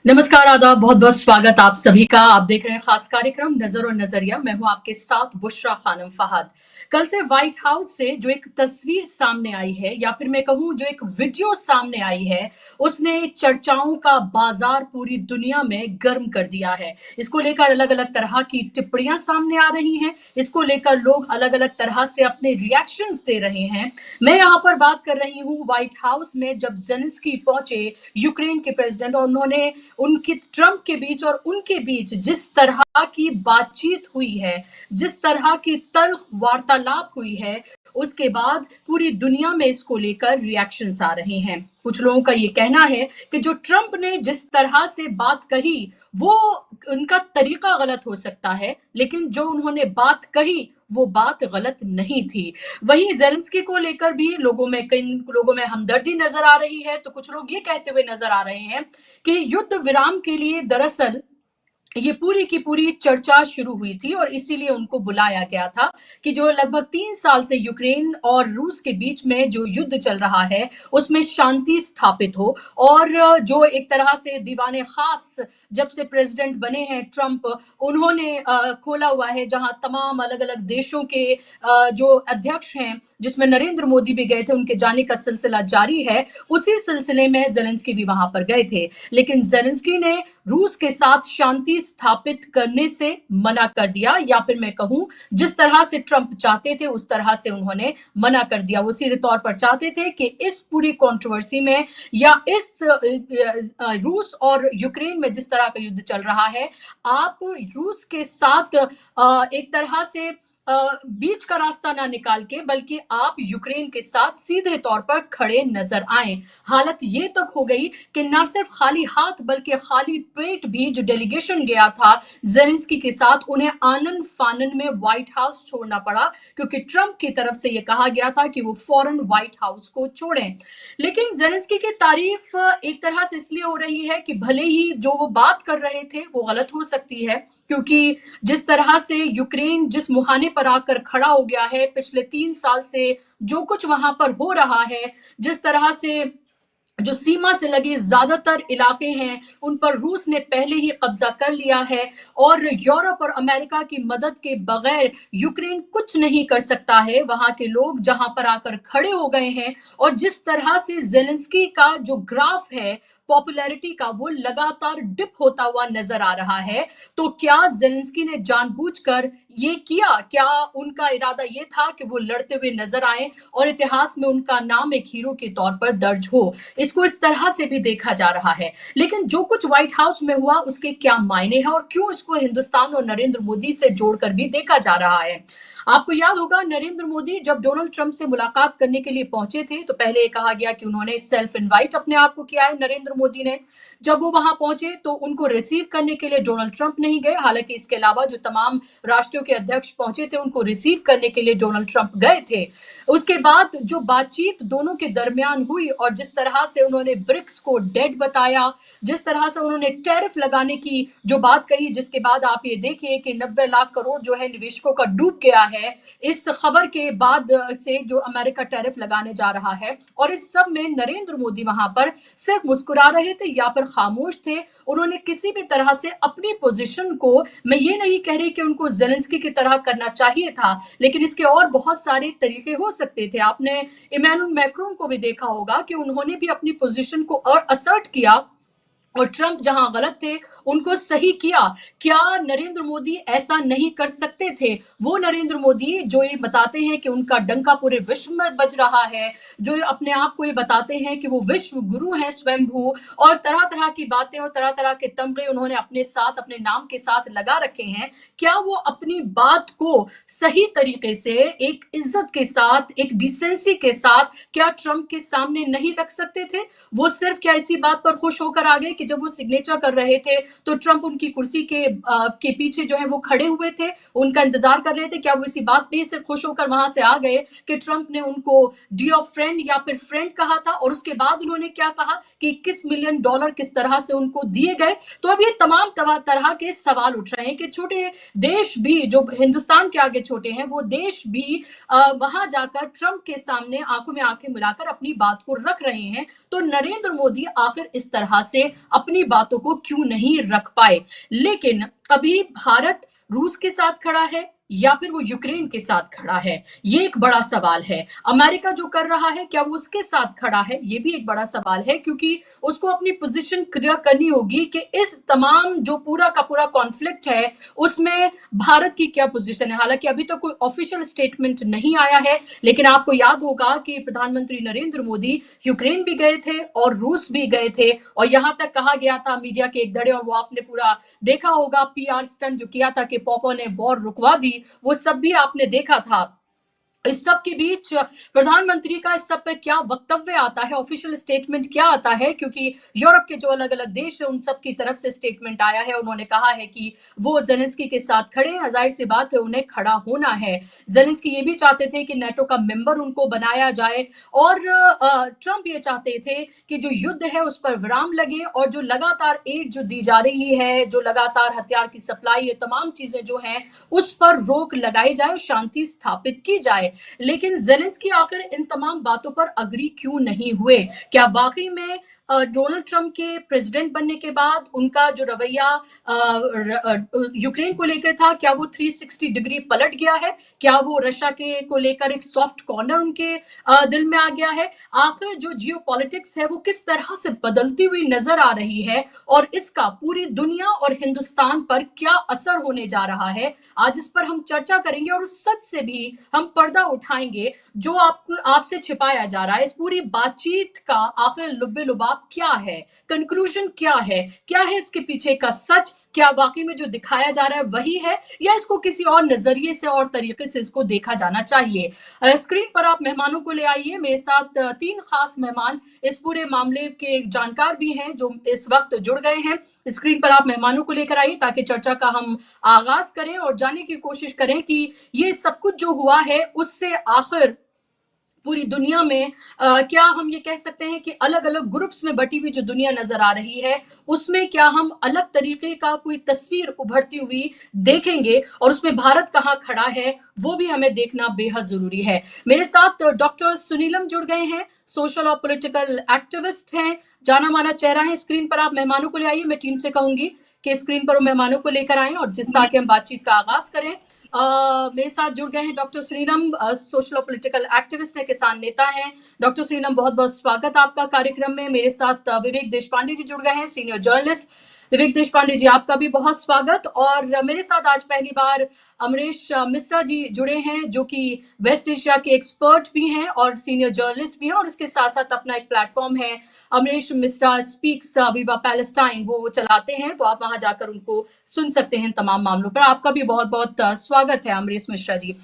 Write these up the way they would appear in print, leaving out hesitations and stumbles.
नमस्कार, आदाब, बहुत-बहुत स्वागत आप सभी का। आप देख रहे हैं खास कार्यक्रम नज़र और नज़रिया। मैं हूँ आपके साथ बुशरा खानम फहद। कल से व्हाइट हाउस से जो एक तस्वीर सामने आई है या फिर मैं कहूँ जो एक वीडियो सामने आई है, उसने चर्चाओं का बाज़ार पूरी दुनिया में गर्म कर दिया है। इसको लेकर अलग-अलग तरह की टिप्पणियाँ सामने आ रही हैं, इसको लेकर लोग अलग-अलग तरह से अपने रिएक्शंस दे रहे हैं। मैं यहाँ पर बात कर रही हूँ व्हाइट हाउस में जब ज़ेलेंस्की पहुँचे, यूक्रेन के प्रेज़िडेंट, और उन्होंने उनके ट्रंप के बीच और उनके बीच जिस तरह की बातचीत हुई है, जिस तरह की तल्ख वार्तालाप हुई है, उसके बाद पूरी दुनिया में इसको लेकर रिएक्शंस आ रहे हैं। कुछ लोगों का ये कहना है कि जो ट्रंप ने जिस तरह से बात कही, वो उनका तरीका गलत हो सकता है, लेकिन जो उन्होंने बात कही, वो बात गलत नहीं थी। वहीं ज़ेलेंस्की को लेकर भी लोगों में कई लोगों में हमदर्दी नज़र आ रही है, तो कुछ लोग ये कहते हुए नज़र आ रहे हैं कि युद्ध विराम के लिए दरअसल ये पूरी की पूरी चर्चा शुरू हुई थी और इसीलिए उनको बुलाया गया था कि जो लगभग 3 साल से यूक्रेन और रूस के बीच में जो युद्ध चल रहा है, उसमें शांति स्थापित हो। और जो एक तरह से दीवाने ख़ास जब से प्रेज़िडेंट बने हैं ट्रंप, उन्होंने खोला हुआ है जहाँ तमाम अलग-अलग देशों के जो अध्यक्ष हैं, जिसमें नरेंद्र मोदी भी गए थे, उनके जाने का सिलसिला जारी है। उसी सिलसिले में ज़ेलेंस्की भी वहाँ पर गए थे। लेकिन ज़ेलेंस्की ने रूस के साथ शांति स्थापित करने से मना कर दिया, या फिर मैं कहूं जिस तरह से ट्रंप चाहते थे उस तरह से उन्होंने मना कर दिया। वो सीधे तौर पर चाहते थे कि इस पूरी कंट्रोवर्सी में या इस रूस और यूक्रेन में जिस तरह का युद्ध चल रहा है, आप रूस के साथ एक तरह से बीच का रास्ता ना निकाल के बल्कि आप यूक्रेन के साथ सीधे तौर पर खड़े नजर आए। हालत ये तक हो गई कि ना सिर्फ खाली हाथ बल्कि खाली पेट भी जो डेलीगेशन गया था ज़ेलेंस्की के साथ, उन्हें आनन फानन में व्हाइट हाउस छोड़ना पड़ा, क्योंकि ट्रंप की तरफ से ये कहा गया था कि वो फौरन व्हाइट हाउस को छोड़ें। लेकिन ज़ेलेंस्की की तारीफ एक तरह से इसलिए हो रही है कि भले ही जो वो बात कर रहे थे वो गलत हो सकती है, क्योंकि जिस तरह से यूक्रेन जिस मुहाने पर आकर खड़ा हो गया है, पिछले 3 साल से जो कुछ वहाँ पर हो रहा है, जिस तरह से जो सीमा से लगे ज्यादातर इलाके हैं, उन पर रूस ने पहले ही कब्जा कर लिया है और यूरोप और अमेरिका की मदद के बगैर यूक्रेन कुछ नहीं कर सकता है। वहां के लोग जहां पर आकर खड़े हो गए हैं और जिस तरह से ज़ेलेंस्की का जो ग्राफ है पॉपुलैरिटी का, वो लगातार डिप होता हुआ नजर आ रहा है। तो क्या ज़ेलेंस्की ने जानबूझकर ये किया? क्या उनका इरादा ये था कि वो लड़ते हुए नजर आए और इतिहास में उनका नाम एक हीरो के तौर पर दर्ज हो? इसको इस तरह से भी देखा जा रहा है। लेकिन जो कुछ व्हाइट हाउस में हुआ उसके क्या मायने हैं और क्यों इसको हिंदुस्तान और नरेंद्र मोदी से जोड़कर भी देखा जा रहा है? आपको याद होगा, नरेंद्र मोदी जब डोनाल्ड ट्रंप से मुलाकात करने के लिए पहुंचे थे, तो पहले ये कहा गया कि उन्होंने सेल्फ इनवाइट अपने आप को किया है नरेंद्र मोदी ने। जब वो वहां पहुंचे तो उनको रिसीव करने के लिए डोनाल्ड ट्रंप नहीं गए। हालांकि इसके अलावा जो तमाम राष्ट्रों के अध्यक्ष पहुंचे थे, उनको रिसीव करने के लिए डोनाल्ड ट्रंप गए थे। उसके बाद जो बातचीत दोनों के दरमियान हुई और जिस तरह से उन्होंने ब्रिक्स को डेड बताया, जिस तरह से उन्होंने टैरिफ लगाने की जो बात कही, जिसके बाद आप ये देखिए कि 90 लाख करोड़ जो है निवेशकों का डूब गया है इस खबर के बाद से, जो अमेरिका टैरिफ लगाने जा रहा है। और इस सब में नरेंद्र मोदी वहां पर सिर्फ मुस्कुरा रहे थे या फिर खामोश थे। उन्होंने किसी भी तरह से अपनी पोजीशन को, मैं ये नहीं कह रही कि उनको ज़ेलेंस्की की तरह करना चाहिए था, लेकिन इसके और बहुत सारे तरीके हो सकते थे। आपने इमैनुअल मैक्रोन को भी देखा होगा कि उन्होंने भी अपनी पोजीशन को और असर्ट किया और ट्रंप जहां गलत थे उनको सही किया। क्या नरेंद्र मोदी ऐसा नहीं कर सकते थे? वो नरेंद्र मोदी जो ये बताते हैं कि उनका डंका पूरे विश्व में बज रहा है, जो अपने आप को ये बताते हैं कि वो विश्व गुरु हैं स्वयंभू, और तरह तरह की बातें और तरह तरह के तमगे उन्होंने अपने साथ, अपने नाम के साथ लगा रखे हैं। क्या वो अपनी बात को सही तरीके से, एक इज्जत के साथ, एक डिसेंसी के साथ क्या ट्रंप के सामने नहीं रख सकते थे? वो सिर्फ क्या इसी बात पर खुश होकर आ गए कि जब वो सिग्नेचर कर रहे थे तो ट्रंप उनकी कुर्सी के पीछे जो है वो खड़े हुए थे, उनका इंतजार कर रहे थे? क्या वो इसी बात पे सिर्फ खुश होकर वहां से आ गए कि ट्रंप ने उनको डियर फ्रेंड या फिर फ्रेंड कहा था और उसके बाद उन्होंने क्या कहा कि $21 मिलियन किस तरह से उनको दिए गए? तो अब ये तमाम तरह के सवाल उठ रहे हैं कि छोटे देश भी, जो हिंदुस्तान के आगे छोटे हैं, वो देश भी वहां जाकर ट्रंप के सामने आंखों में आंखें मिलाकर अपनी बात को रख रहे हैं। तो नरेंद्र मोदी आखिर इस तरह से अपनी बातों को क्यों नहीं रख पाए। लेकिन अभी भारत रूस के साथ खड़ा है या फिर वो यूक्रेन के साथ खड़ा है, ये एक बड़ा सवाल है। अमेरिका जो कर रहा है क्या वो उसके साथ खड़ा है, ये भी एक बड़ा सवाल है, क्योंकि उसको अपनी पोजीशन क्लियर करनी होगी कि इस तमाम जो पूरा का पूरा कॉन्फ्लिक्ट है उसमें भारत की क्या पोजीशन है। हालांकि अभी तक कोई ऑफिशियल स्टेटमेंट नहीं आया है, लेकिन आपको याद होगा कि प्रधानमंत्री नरेंद्र मोदी यूक्रेन भी गए थे और रूस भी गए थे, और यहां तक कहा गया था मीडिया के एक धड़े, और वो आपने पूरा देखा होगा पीआर स्टंट जो किया था कि पोपो ने वॉर रुकवा दी, वो सब भी आपने देखा था। इस सब के बीच प्रधानमंत्री का इस सब पर क्या वक्तव्य आता है, ऑफिशियल स्टेटमेंट क्या आता है, क्योंकि यूरोप के जो अलग अलग देश है उन सब की तरफ से स्टेटमेंट आया है। उन्होंने कहा है कि वो जेलेंस्की के साथ खड़े हैं, जाहिर सी बात है उन्हें खड़ा होना है। जेलेंस्की ये भी चाहते थे कि नेटो का मेंबर उनको बनाया जाए, और ट्रंप ये चाहते थे कि जो युद्ध है उस पर विराम लगे, और जो लगातार एड जो दी जा रही है, जो लगातार हथियार की सप्लाई, ये तमाम चीजें जो हैं उस पर रोक लगाई जाए, शांति स्थापित की जाए। लेकिन जेलेंस्की आखिर इन तमाम बातों पर अग्री क्यों नहीं हुए? क्या वाकई में डोनाल्ड ट्रंप के प्रेसिडेंट बनने के बाद उनका जो रवैया यूक्रेन को लेकर था, क्या वो 360 डिग्री पलट गया है? क्या वो रशिया के को लेकर एक सॉफ्ट कॉर्नर उनके दिल में आ गया है? आखिर जो जियोपॉलिटिक्स है वो किस तरह से बदलती हुई नजर आ रही है, और इसका पूरी दुनिया और हिंदुस्तान पर क्या असर होने जा रहा है? आज इस पर हम चर्चा करेंगे, और उस सच से भी हम पर्दा उठाएंगे जो आपसे छिपाया जा रहा है। इस पूरी बातचीत का आखिर लुब्बे लुबाब क्या है, कंक्लूजन क्या है इसके पीछे का सच? क्या वाकई में जो दिखाया जा रहा है वही है, या इसको किसी और नजरिए से और तरीके से इसको देखा जाना चाहिए? स्क्रीन पर आप मेहमानों को ले आइए। मेरे साथ तीन खास मेहमान इस पूरे मामले के जानकार भी हैं जो इस वक्त जुड़ गए हैं। स्क्रीन पर आप मेहमानों को लेकर आइए ताकि चर्चा का हम आगाज करें और जानने की कोशिश करें कि ये सब कुछ जो हुआ है उससे आखिर पूरी दुनिया में क्या हम ये कह सकते हैं कि अलग अलग ग्रुप्स में बटी हुई जो दुनिया नजर आ रही है उसमें क्या हम अलग तरीके का कोई तस्वीर उभरती हुई देखेंगे, और उसमें भारत कहाँ खड़ा है वो भी हमें देखना बेहद जरूरी है। मेरे साथ डॉक्टर सुनीलम जुड़ गए हैं, सोशल और पॉलिटिकल एक्टिविस्ट हैं, जाना माना चेहरा है। स्क्रीन पर आप मेहमानों को ले आइए। मैं टीम से कहूंगी कि स्क्रीन पर वो मेहमानों को लेकर आए और जिस ताकि हम बातचीत का आगाज करें। मेरे साथ जुड़ गए हैं डॉक्टर श्रीनम, सोशल और पॉलिटिकल एक्टिविस्ट है, किसान नेता हैं। डॉक्टर श्रीनम, बहुत बहुत स्वागत आपका कार्यक्रम में। मेरे साथ विवेक देशपांडे जी जुड़ गए हैं, सीनियर जर्नलिस्ट। विवेक देशपांडे जी, आपका भी बहुत स्वागत। और मेरे साथ आज पहली बार अमरीश मिश्रा जी जुड़े हैं, जो कि वेस्ट एशिया के एक्सपर्ट भी हैं और सीनियर जर्नलिस्ट भी हैं, और इसके साथ साथ अपना एक प्लेटफॉर्म है अमरीश मिश्रा स्पीक्स विवा पैलेस्टाइन, वो चलाते हैं, तो आप वहां जाकर उनको सुन सकते हैं तमाम मामलों पर। आपका भी बहुत बहुत स्वागत है अमरीश मिश्रा जी।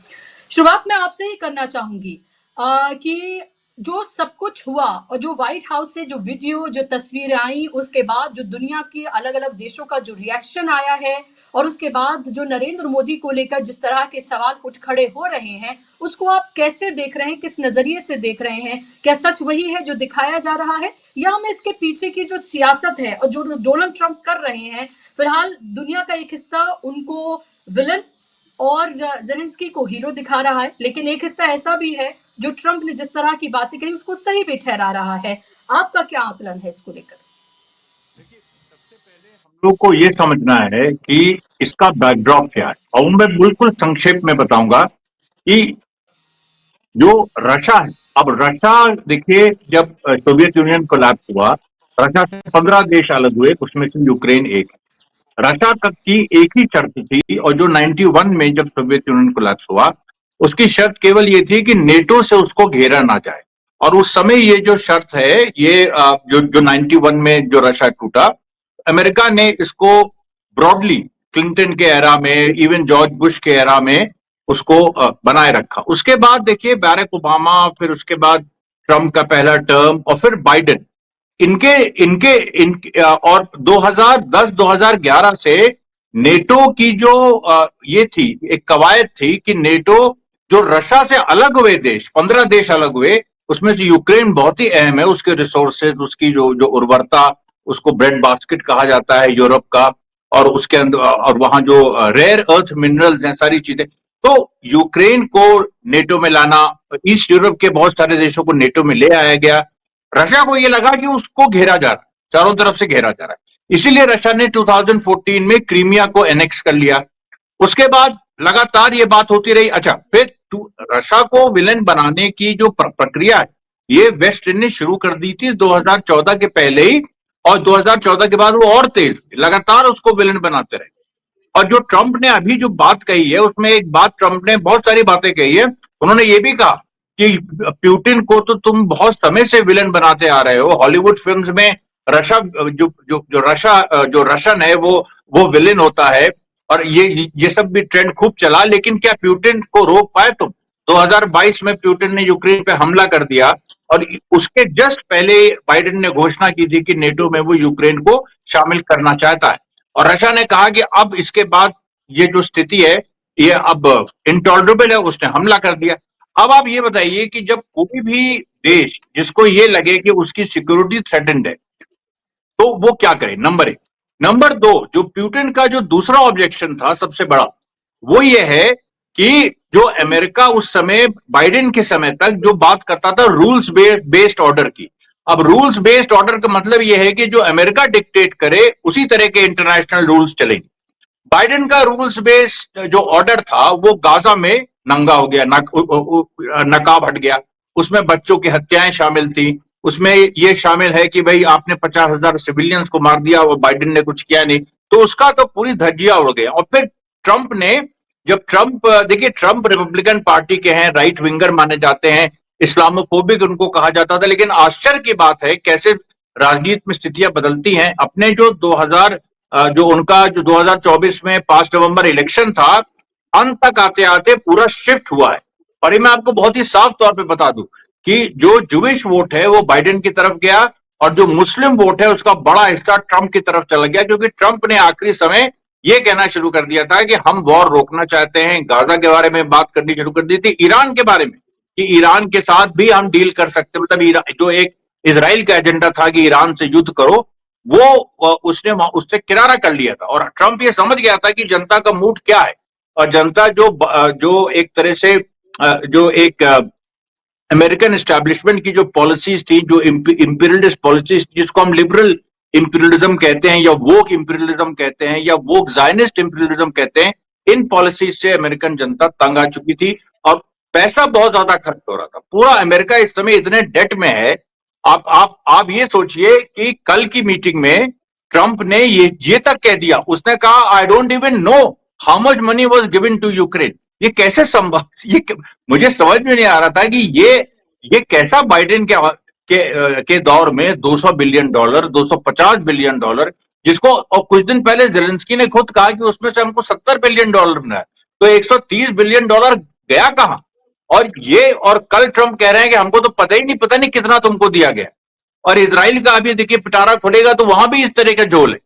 शुरुआत मैं आपसे ही करना चाहूंगी कि जो सब कुछ हुआ और जो व्हाइट हाउस से जो वीडियो जो तस्वीरें आई, उसके बाद जो दुनिया के अलग अलग देशों का जो रिएक्शन आया है, और उसके बाद जो नरेंद्र मोदी को लेकर जिस तरह के सवाल कुछ खड़े हो रहे हैं, उसको आप कैसे देख रहे हैं, किस नजरिए से देख रहे हैं? क्या सच वही है जो दिखाया जा रहा है, या हमें इसके पीछे की जो सियासत है और जो डोनाल्ड ट्रंप कर रहे हैं, फिलहाल दुनिया का एक हिस्सा उनको विलन और जेलेंस्की को हीरो दिखा रहा है, लेकिन एक हिस्सा ऐसा भी है जो ट्रंप ने जिस तरह की बातें कही उसको सही भी ठहरा रहा है। आपका क्या आकलन है इसको लेकर? देखिए, सबसे पहले हम लोग को ये समझना है कि इसका बैकड्रॉप क्या है, और मैं बिल्कुल संक्षेप में बताऊंगा कि जो रशिया है, अब रशिया देखिए, जब सोवियत यूनियन कोलैप्स हुआ, रशिया से 15 देश अलग हुए, उसमें से यूक्रेन एक है। रशिया तक की एक ही शर्त थी, और जो 91 में जब सोवियत यूनियन कोलैप्स हुआ, उसकी शर्त केवल ये थी कि नेटो से उसको घेरा ना जाए। और उस समय ये जो शर्त है, ये जो 91 में जो रशिया टूटा, अमेरिका ने इसको ब्रॉडली क्लिंटन के एरा में, इवन जॉर्ज बुश के एरा में उसको बनाए रखा। उसके बाद देखिए बैरक ओबामा, फिर उसके बाद ट्रंप का पहला टर्म, और फिर बाइडेन, इनके इनके इन और 2010-2011 से नेटो की जो ये थी, एक कवायद थी कि नेटो जो रशिया से अलग हुए देश, 15 देश अलग हुए, उसमें से यूक्रेन बहुत ही अहम है, उसके रिसोर्सेज, उसकी जो जो उर्वरता, उसको ब्रेड बास्केट कहा जाता है यूरोप का, और उसके अंदर, और वहां जो रेयर अर्थ मिनरल्स हैं, सारी चीजें। तो यूक्रेन को नेटो में लाना, ईस्ट यूरोप के बहुत सारे देशों को नेटो में ले आया गया। रशिया को ये लगा कि उसको घेरा जा रहा है, चारों तरफ से घेरा जा रहा है। इसीलिए रशिया ने 2014 में क्रीमिया को एनेक्स कर लिया। उसके बाद लगातार ये बात होती रही। अच्छा, फिर रशिया को विलेन बनाने की जो प्रक्रिया है, ये वेस्ट ने शुरू कर दी थी 2014 के पहले ही, और 2014 के बाद वो और तेज लगातार उसको विलेन बनाते रहे। और जो ट्रंप ने अभी जो बात कही है, उसमें एक बात ट्रंप ने बहुत सारी बातें कही है। उन्होंने ये भी कहा कि प्यूटिन को तो तुम बहुत समय से विलन बनाते आ रहे हो। हॉलीवुड फिल्म्स में रशा जो रशन है वो विलेन होता है, और ये सब भी ट्रेंड खूब चला। लेकिन क्या प्यूटिन को रोक पाए तुम? 2022 में प्यूटिन ने यूक्रेन पे हमला कर दिया, और उसके जस्ट पहले बाइडेन ने घोषणा की थी कि नेटो में वो यूक्रेन को शामिल करना चाहता है। और रशिया ने कहा कि अब इसके बाद ये जो स्थिति है, ये अब इंटॉलरेबल है, उसने हमला कर दिया। अब आप ये बताइए कि जब कोई भी देश जिसको ये लगे कि उसकी सिक्योरिटी थ्रेटेंड है, तो वो क्या करे? नंबर एक। नंबर दो, जो प्यूटिन का जो दूसरा ऑब्जेक्शन था सबसे बड़ा, वो ये है कि जो अमेरिका उस समय बाइडेन के समय तक जो बात करता था रूल्स बेस्ड ऑर्डर की, अब रूल्स बेस्ड ऑर्डर का मतलब यह है कि जो अमेरिका डिक्टेट करे उसी तरह के इंटरनेशनल रूल्स चलेंगे। बाइडेन का रूल्स बेस्ड जो ऑर्डर था वो गाजा में नंगा हो गया, नकाब हट गया। उसमें बच्चों की हत्याएं शामिल थी, उसमें ये शामिल है कि भाई आपने 50,000 सिविलियंस को मार दिया और बाइडेन ने कुछ किया नहीं, तो उसका तो पूरी धज्जियां उड़ गया। और फिर ट्रंप ने, जब ट्रंप, देखिए ट्रंप रिपब्लिकन पार्टी के हैं, राइट विंगर माने जाते हैं, इस्लामोफोबिक उनको कहा जाता था, लेकिन आश्चर्य की बात है कैसे राजनीति में स्थितियां बदलती हैं। अपने जो 2024 में 5 नवंबर इलेक्शन था, अंत तक आते आते पूरा शिफ्ट हुआ है। और ये मैं आपको बहुत ही साफ तौर पे बता दूं कि जो जूविश वोट है वो बाइडेन की तरफ गया, और जो मुस्लिम वोट है उसका बड़ा हिस्सा ट्रंप की तरफ चला गया, क्योंकि ट्रंप ने आखिरी समय ये कहना शुरू कर दिया था कि हम वॉर रोकना चाहते हैं। गाजा के बारे में बात करनी शुरू कर दी थी, ईरान के बारे में कि ईरान के साथ भी हम डील कर सकते हैं। मतलब जो एक इसराइल का एजेंडा था कि ईरान से युद्ध करो, वो उसने उससे किनारा कर लिया था। और ट्रंप ये समझ गया था कि जनता का मूड क्या है, और जनता जो एक तरह से जो एक अमेरिकन एस्टैब्लिशमेंट की जो पॉलिसीज थी, जो इंपीरियलिस्ट पॉलिसीज, जिसको हम लिबरल इंपीरियलिज्म कहते हैं, या वोक इंपीरियलिज्म कहते हैं, या वोक जायनिस्ट इंपीरियलिज्म कहते हैं, इन पॉलिसीज से अमेरिकन जनता तंग आ चुकी थी, और पैसा बहुत ज्यादा खर्च हो रहा था। पूरा अमेरिका इस समय इतने डेट में है। आप ये सोचिए कि कल की मीटिंग में ट्रंप ने ये तक कह दिया, उसने कहा I don't even know how much money was given to Ukraine. ये कैसे संभव, मुझे समझ में नहीं आ रहा था कि ये कैसा बाइडेन के दौर में $200 बिलियन, $250 बिलियन, जिसको, और कुछ दिन पहले जेलेंस्की ने खुद कहा कि उसमें से हमको $70 बिलियन मिला है, तो $130 बिलियन गया कहां? और कल ट्रंप कह रहे हैं कि हमको तो पता ही नहीं, पता नहीं कितना तुमको दिया गया। और इजराइल का अभी देखिए पिटारा खुलेगा तो वहां भी इस तरह का झोल है।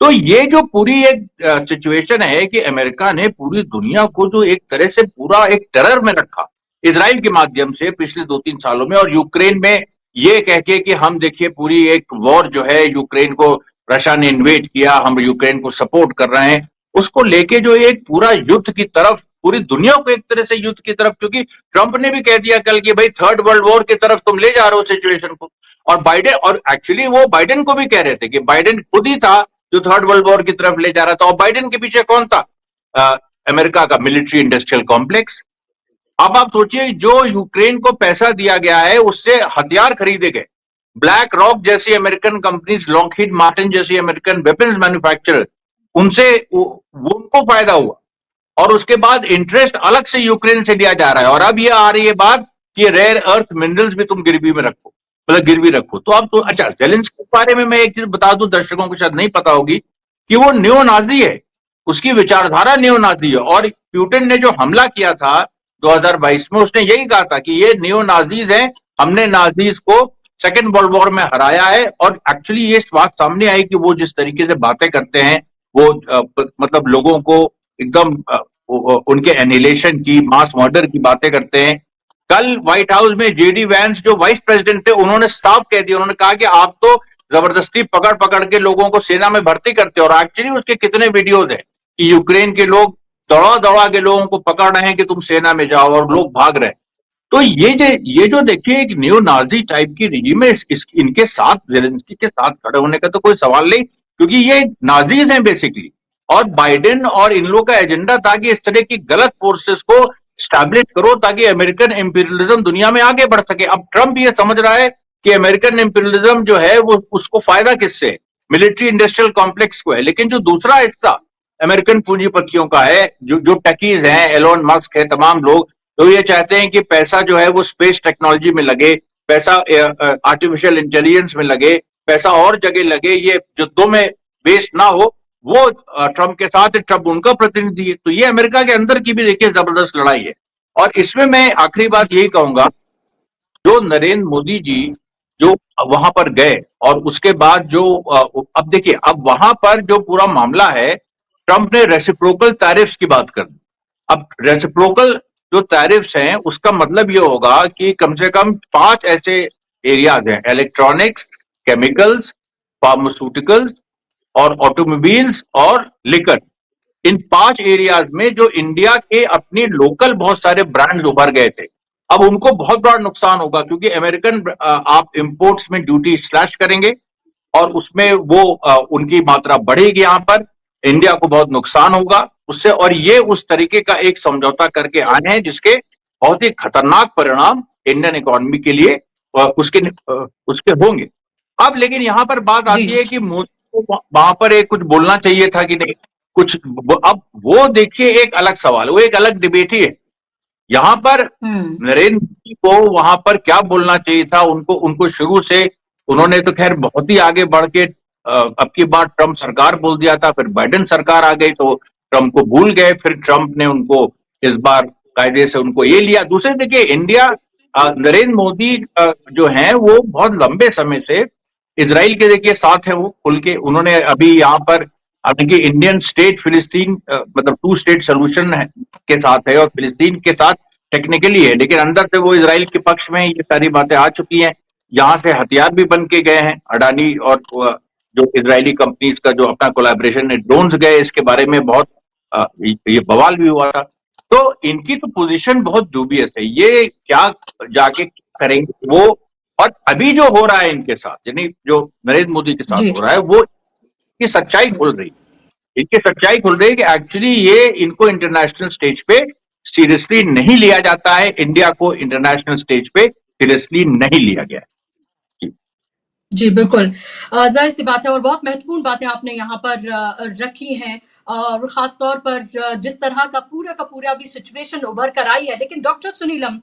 तो ये जो पूरी एक सिचुएशन है कि अमेरिका ने पूरी दुनिया को जो एक तरह से पूरा एक टेरर में रखा इजराइल के माध्यम से पिछले 2-3 सालों में, और यूक्रेन में ये कह के कि हम देखिए पूरी एक वॉर जो है, यूक्रेन को रशिया ने इन्वेड किया, हम यूक्रेन को सपोर्ट कर रहे हैं, उसको लेके जो एक पूरा युद्ध की तरफ, पूरी दुनिया को एक तरह से युद्ध की तरफ, क्योंकि ट्रंप ने भी कह दिया कल कि भाई थर्ड वर्ल्ड वॉर की तरफ तुम ले जा रहे हो सिचुएशन को। और बाइडेन, और एक्चुअली वो बाइडेन को भी कह रहे थे कि बाइडेन खुद ही था जो थर्ड वर्ल्ड वॉर की तरफ ले जा रहा था। और बाइडेन के पीछे कौन था? अमेरिका का मिलिट्री इंडस्ट्रियल कॉम्प्लेक्स। अब आप सोचिए, जो यूक्रेन को पैसा दिया गया है उससे हथियार खरीदे गए, ब्लैक रॉक जैसी अमेरिकन कंपनीज, लॉकहीड मार्टिन जैसी अमेरिकन वेपन्स मैन्युफैक्चरर, उनसे उनको फायदा हुआ, और उसके बाद इंटरेस्ट अलग से यूक्रेन से लिया जा रहा है। और अब ये आ रही है बात कि रेयर अर्थ मिनरल्स भी तुम गिरवी में रखो, मतलब गिरवी रखो। तो अब तो, अच्छा, जेलेंस्की के बारे में मैं एक चीज बता दूं, दर्शकों को शायद नहीं पता होगी कि वो न्यो नाजी है, उसकी विचारधारा न्यो नाजी है। और प्यूटिन ने जो हमला किया था 2022 में, उसने यही कहा था कि ये नियो नाजीज हैं, हमने नाजीज को सेकेंड वर्ल्ड वॉर में हराया है। और एक्चुअली ये बात सामने आई कि वो जिस तरीके से बातें करते हैं, वो मतलब लोगों को एकदम उनके एनिलेशन की, मास मर्डर की बातें करते हैं। कल व्हाइट हाउस में जेडी वैंस जो वाइस प्रेसिडेंट थे, उन्होंने साफ कह दिया, उन्होंने कहा कि आप तो जबरदस्ती पकड़ पकड़ के लोगों को सेना में भर्ती करते हो। और एक्चुअली उसके कितने वीडियोज है कि यूक्रेन के लोग दौड़ा दौड़ा के लोगों को पकड़ रहे हैं कि तुम सेना में जाओ, और लोग भाग रहे हैं। तो ये जो देखिए एक नियो नाजी टाइप की रिजीम है, इनके साथ जेलेंस्की के साथ खड़े होने का तो कोई सवाल नहीं, क्योंकि ये नाजीज हैं बेसिकली। और बाइडेन और इन लोगों का एजेंडा था कि इस तरह की गलत फोर्सेस को स्टैब्लिश करो ताकि अमेरिकन इंपीरियलिज्म दुनिया में आगे बढ़ सके। अब ट्रंप ये समझ रहा है कि अमेरिकन इंपीरियलिज्म जो है वो उसको फायदा किससे है, मिलिट्री इंडस्ट्रियल कॉम्प्लेक्स को है। लेकिन जो दूसरा हिस्सा अमेरिकन पूंजीपतियों का है, जो जो टकीज हैं, एलोन मस्क है, तमाम लोग, तो ये चाहते हैं कि पैसा जो है वो स्पेस टेक्नोलॉजी में लगे, पैसा आर्टिफिशियल इंटेलिजेंस में लगे, पैसा और जगह लगे, ये युद्धों में वेस्ट ना हो। वो ट्रंप के साथ है, ट्रंप उनका प्रतिनिधि है। तो ये अमेरिका के अंदर की भी देखिए जबरदस्त लड़ाई है। और इसमें मैं आखिरी बात यही कहूंगा, जो नरेंद्र मोदी जी जो वहां पर गए और उसके बाद जो अब देखिए, अब वहां पर जो पूरा मामला है, ट्रंप ने रेसिप्रोकल टैरिफ्स की बात कर दी। अब रेसिप्रोकल जो टैरिफ्स हैं उसका मतलब ये होगा कि कम से कम 5 ऐसे एरियाज हैं, इलेक्ट्रॉनिक्स, केमिकल्स, फार्मास्यूटिकल्स और ऑटोमोबाइल्स और लिकर। इन 5 एरियाज में जो इंडिया के अपनी लोकल बहुत सारे ब्रांड्स उभर गए थे, अब उनको बहुत बड़ा नुकसान होगा, क्योंकि अमेरिकन आप इंपोर्ट्स में ड्यूटी स्लैश करेंगे और उसमें वो उनकी मात्रा बढ़ेगी यहां पर, इंडिया को बहुत नुकसान होगा उससे। और ये उस तरीके का एक समझौता करके आए हैं जिसके बहुत ही खतरनाक परिणाम इंडियन इकोनॉमी के लिए उसके होंगे। अब लेकिन यहां पर बात जी आती है कि मोदी को वहां पर एक कुछ बोलना चाहिए था कि नहीं कुछ। अब वो देखिए एक अलग सवाल, वो एक अलग डिबेट ही है। यहां पर हम्म नरेंद्र मोदी को वहां पर क्या बोलना चाहिए था, उनको उनको शुरू से उन्होंने तो खैर बहुत ही आगे बढ़ के अब की बार ट्रंप सरकार बोल दिया था, फिर बाइडेन सरकार आ गई तो ट्रंप को भूल गए, फिर ट्रंप ने उनको इस बार कायदे से उनको ये लिया। दूसरे देखिए इंडिया, नरेंद्र मोदी जो है वो बहुत लंबे समय से इसराइल के देखिए साथ है, वो खुल के उन्होंने अभी यहाँ पर हालांकि इंडियन स्टेट फिलिस्तीन मतलब 2 स्टेट सोल्यूशन के साथ है और फिलिस्तीन के साथ टेक्निकली है, लेकिन अंदर से वो इसराइल के पक्ष में ये सारी बातें आ चुकी हैं। यहाँ से हथियार भी बन के गए हैं अडानी और जो इजरायली कंपनीज का जो अपना कोलैबोरेशन है, ड्रोन्स गए, इसके बारे में बहुत ये बवाल भी हुआ था। तो इनकी तो पोजीशन बहुत दुबियस है, ये क्या जाके करेंगे वो। और अभी जो हो रहा है इनके साथ, यानी जो नरेंद्र मोदी के साथ जी हो रहा है, वो की सच्चाई खुल रही है। इनकी सच्चाई खुल रही है कि एक्चुअली ये इनको इंटरनेशनल स्टेज पे सीरियसली नहीं लिया जाता है, इंडिया को इंटरनेशनल स्टेज पे सीरियसली नहीं लिया गया है। जी। जी, बिल्कुल। ज़ाहिर सी बात है और बहुत महत्वपूर्ण बातें आपने यहाँ पर रखी हैं और ख़ास तौर पर जिस तरह का पूरा अभी सिचुएशन उभर कर आई है। लेकिन डॉक्टर सुनीलम,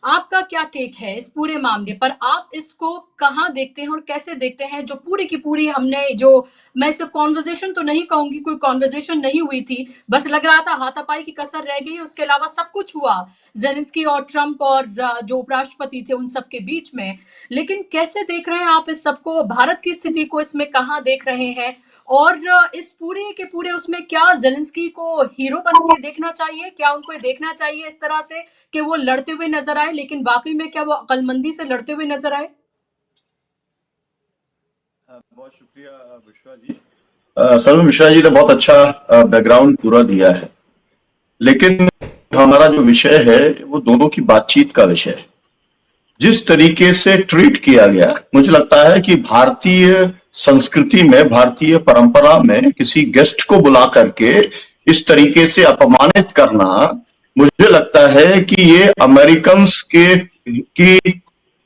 आपका क्या टेक है इस पूरे मामले पर? आप इसको कहाँ देखते हैं और कैसे देखते हैं जो पूरी की पूरी हमने जो मैं इसे कन्वर्सेशन तो नहीं कहूँगी, कोई कन्वर्सेशन नहीं हुई थी, बस लग रहा था हाथापाई की कसर रह गई, उसके अलावा सब कुछ हुआ, ज़ेलेंस्की और ट्रंप और जो उपराष्ट्रपति थे उन सब के बीच में। लेकिन कैसे देख रहे हैं आप इस सबको? भारत की स्थिति को इसमें कहाँ देख रहे हैं? और इस पूरे के पूरे उसमें क्या ज़ेलेंस्की को हीरो बन के देखना चाहिए? क्या उनको ये देखना चाहिए इस तरह से कि वो लड़ते हुए नज़र आए, लेकिन वाक़ई में क्या वो अक्लमंदी से लड़ते हुए नज़र आए? बहुत शुक्रिया विश्वा जी। सर मिश्रा जी ने बहुत अच्छा बैकग्राउंड पूरा दिया है, लेकिन हमारा जो विषय है वो दोनों की बातचीत का विषय है। जिस तरीके से ट्रीट किया गया, मुझे लगता है कि भारतीय संस्कृति में, भारतीय परंपरा में किसी गेस्ट को बुला करके इस तरीके से अपमानित करना, मुझे लगता है कि ये अमेरिकन्स की